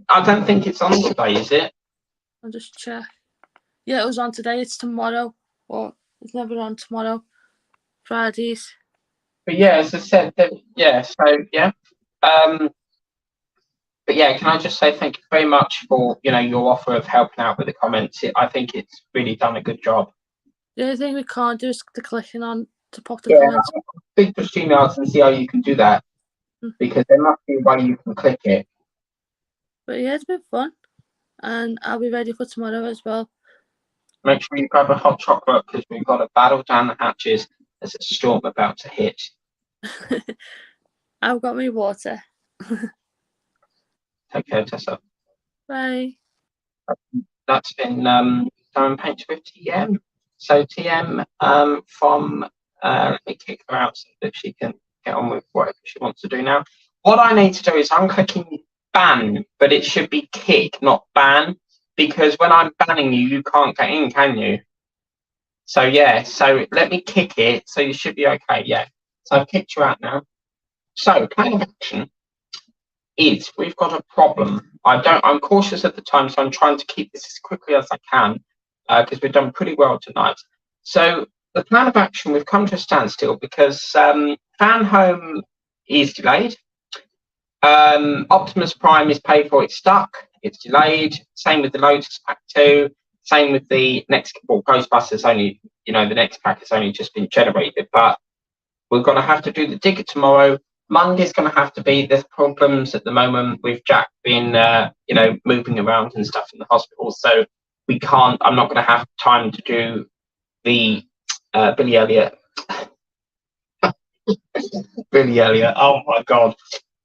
I don't think it's on today, is it? I'll just check. Yeah, it was on today. It's tomorrow. Or It's never on tomorrow. Fridays. But yeah, as I said, yeah. So yeah. But yeah, can I just say thank you very much for your offer of helping out with the comments. I think it's really done a good job. The only thing we can't do is the clicking on to pop the Yeah, comments. speak to StreamYards and see how you can do that, because there must be a way you can click it. But yeah, it's been fun, and I'll be ready for tomorrow as well. Make sure you grab a hot chocolate, because we've got to battle down the hatches as a storm about to hit. I've got my water. Take care, Tessa. Bye. That's been done Paint with TM. So TM from let me kick her out so that she can get on with whatever she wants to do now. What I need to do is I'm clicking ban, but it should be kick, not ban, because when I'm banning you, you can't get in, can you? So yeah, so let me kick it, so you should be okay. Yeah, so I've kicked you out now. So plan of action is we've got a problem. I'm cautious at the time, so I'm trying to keep this as quickly as I can, because we've done pretty well tonight. So the plan of action, we've come to a standstill because Fan Home is delayed. Optimus Prime is paid for, it's stuck, it's delayed. Same with the Lotus Pack 2. Same with the next, well, Ghostbusters only, the next pack has only just been generated, but we're going to have to do the digger tomorrow. Monday's going to have to be, there's problems at the moment with Jack being, moving around and stuff in the hospital. So we can't, I'm not going to have time to do the Billy Elliot. Billy Elliot, oh my God.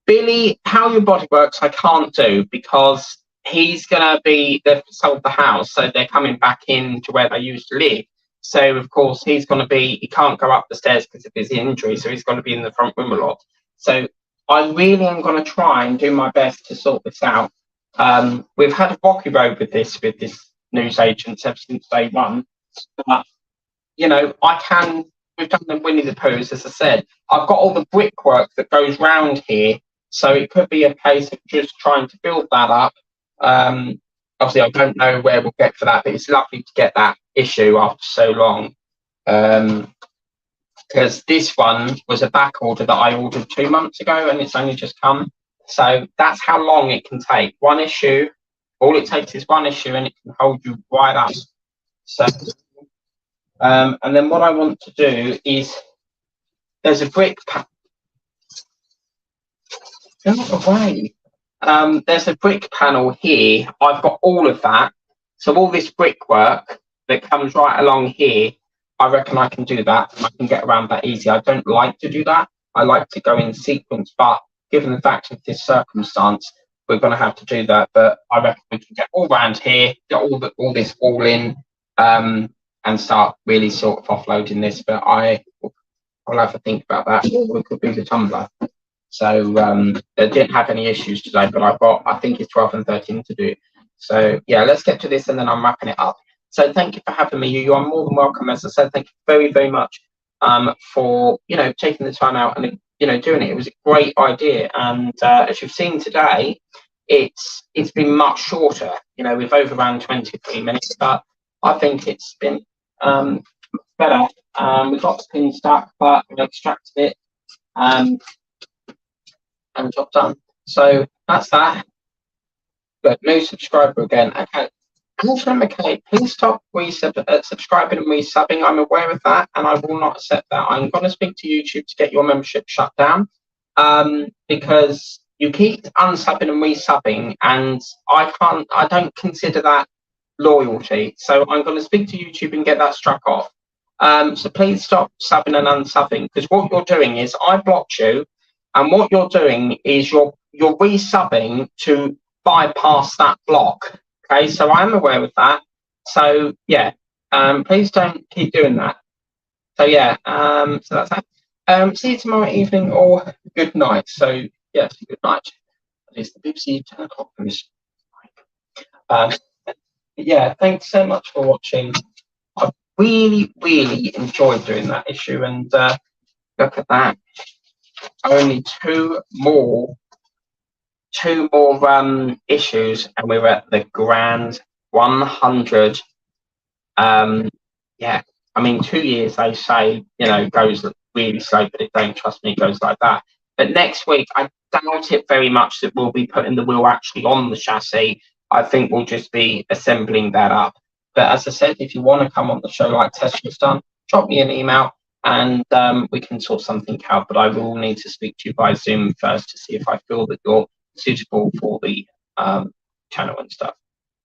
Billy, How Your Body Works, I can't do because he's going to be, they've sold the house, so they're coming back in to where they used to live. So, of course, he can't go up the stairs because of his injury, so he's going to be in the front room a lot. So I really am going to try and do my best to sort this out. We've had a rocky road with this news agent ever since day one. But, we've done the Winnie the Poohs, as I said. I've got all the brickwork that goes round here, so it could be a case of just trying to build that up. Obviously, I don't know where we'll get for that, but it's lovely to get that issue after so long. Because this one was a back order that I ordered 2 months ago, and it's only just come. So that's how long it can take. One issue, all it takes is one issue, and it can hold you right up. So, and then what I want to do is, there's a brick pack. There's a brick panel here. I've got all of that. So all this brickwork that comes right along here, I reckon I can do that. I can get around that easy. I don't like to do that. I like to go in sequence, but given the fact of this circumstance, we're going to have to do that. But I reckon we can get all around here, get all this all in, and start really sort of offloading this. But I'll have to think about that. It could be the tumbler. So they didn't have any issues today, but I think it's 12 and 13 to do. So yeah, let's get to this and then I'm wrapping it up. So thank you for having me. You are more than welcome. As I said, thank you very, very much for, taking the time out and, doing it. It was a great idea. And as you've seen today, it's been much shorter. We've overrun 23 minutes, but I think it's been better. We got the pin stuck, but we extracted it. And job done. So that's that. But new subscriber again. Okay. Angela McKay, please stop subscribing and resubbing. I'm aware of that, and I will not accept that. I'm going to speak to YouTube to get your membership shut down, because you keep unsubbing and resubbing, and I don't consider that loyalty. So I'm going to speak to YouTube and get that struck off. So please stop subbing and unsubbing, because what you're doing is I blocked you. And what you're doing is you're resubbing to bypass that block. Okay, so I'm aware of that. So yeah, please don't keep doing that. So yeah, so that's that. See you tomorrow evening or good night. So yes, good night. At least the BBC 10 o'clock news. Yeah, thanks so much for watching. I really, really enjoyed doing that issue, and look at that. Only two more issues, and we're at the grand 100. Yeah, I mean, 2 years, they say, you know, goes really slow, but it don't, trust me, it goes like that. But next week, I doubt it very much that we'll be putting the wheel actually on the chassis. I think we'll just be assembling that up. But as I said, if you want to come on the show like Tesla's done, drop me an email and we can sort something out. But I will need to speak to you by Zoom first to see if I feel that you're suitable for the channel and stuff.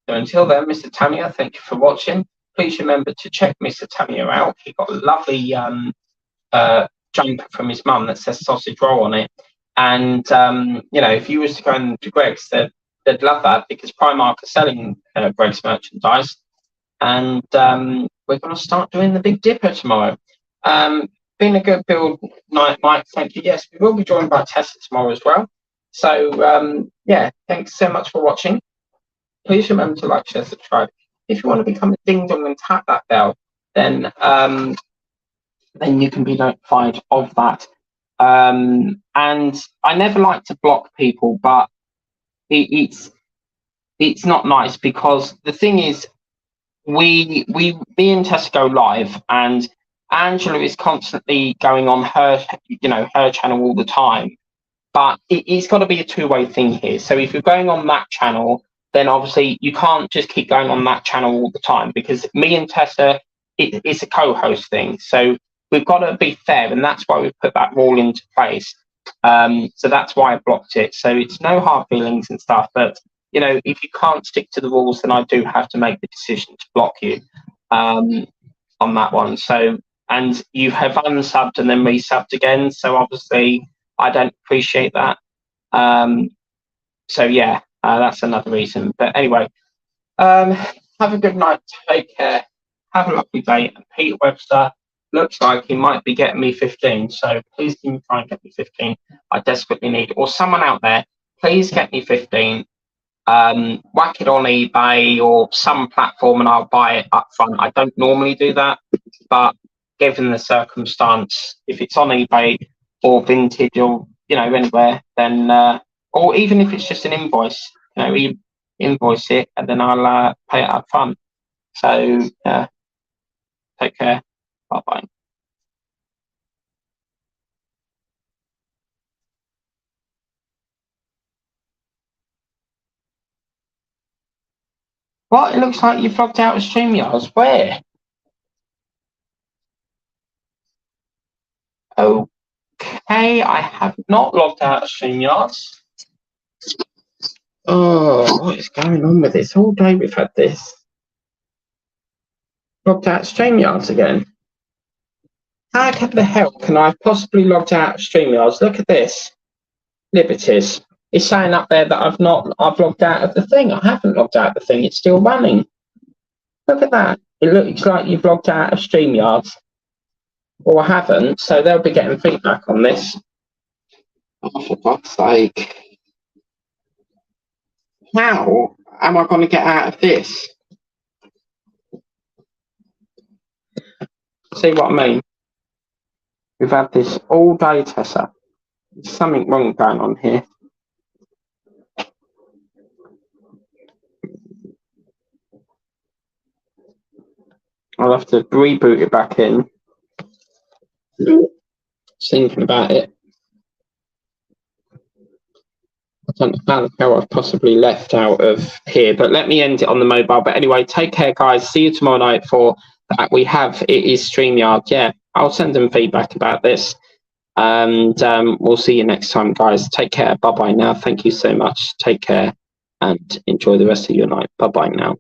So until then, Mr. Tamiya, thank you for watching. Please remember to check Mr. Tamiya out. He got a lovely jumper from his mum that says sausage roll on it. And, you know, if you was to go into Greg's, they'd love that because Primark are selling Greg's merchandise. And we're going to start doing the Big Dipper tomorrow. Been a good build night, Mike. Thank you. Yes, we will be joined by Tessa tomorrow as well. So, yeah, thanks so much for watching. Please remember to like, share, subscribe. If you want to become a ding dong and tap that bell, then you can be notified of that. And I never like to block people, but it's not nice because the thing is, me and Tessa go live, and Angela is constantly going on her channel all the time. But it's got to be a two-way thing here. So if you're going on that channel, then obviously you can't just keep going on that channel all the time because me and Tessa, it's a co-host thing. So we've got to be fair, and that's why we've put that rule into place. So that's why I blocked it. So it's no hard feelings and stuff. But, you know, if you can't stick to the rules, then I do have to make the decision to block you on that one. So, and you have unsubbed and then resubbed again. So obviously I don't appreciate that. So yeah, that's another reason. But anyway, have a good night. Take care. Have a lovely day. And Peter Webster looks like he might be getting me 15. So please can you try and get me 15? I desperately need, or someone out there, please get me 15. Whack it on eBay or some platform and I'll buy it up front. I don't normally do that, but given the circumstance, if it's on eBay or vintage or, you know, anywhere, then, or even if it's just an invoice, you know, invoice it and then I'll pay it up front. So, take care. Bye-bye. What? It looks like you've logged out of StreamYards. Where? Okay, I have not logged out of StreamYards. Oh, what is going on with this? All day we've had this. Logged out of StreamYards again. How the hell can I have possibly logged out of StreamYards? Look at this. Liberties. It's saying up there that I've logged out of the thing. I haven't logged out of the thing. It's still running. Look at that. It looks like you've logged out of StreamYards. Or I haven't, so they'll be getting feedback on this. Oh, for God's sake. How am I going to get out of this? See what I mean? We've had this all day, Tessa. There's something wrong going on here. I'll have to reboot it back in. Thinking about it. I don't know how the hell I've possibly left out of here, but let me end it on the mobile. But anyway, take care, guys. See you tomorrow night for that. It is StreamYard. Yeah, I'll send them feedback about this. And we'll see you next time, guys. Take care. Bye-bye now. Thank you so much. Take care and enjoy the rest of your night. Bye-bye now.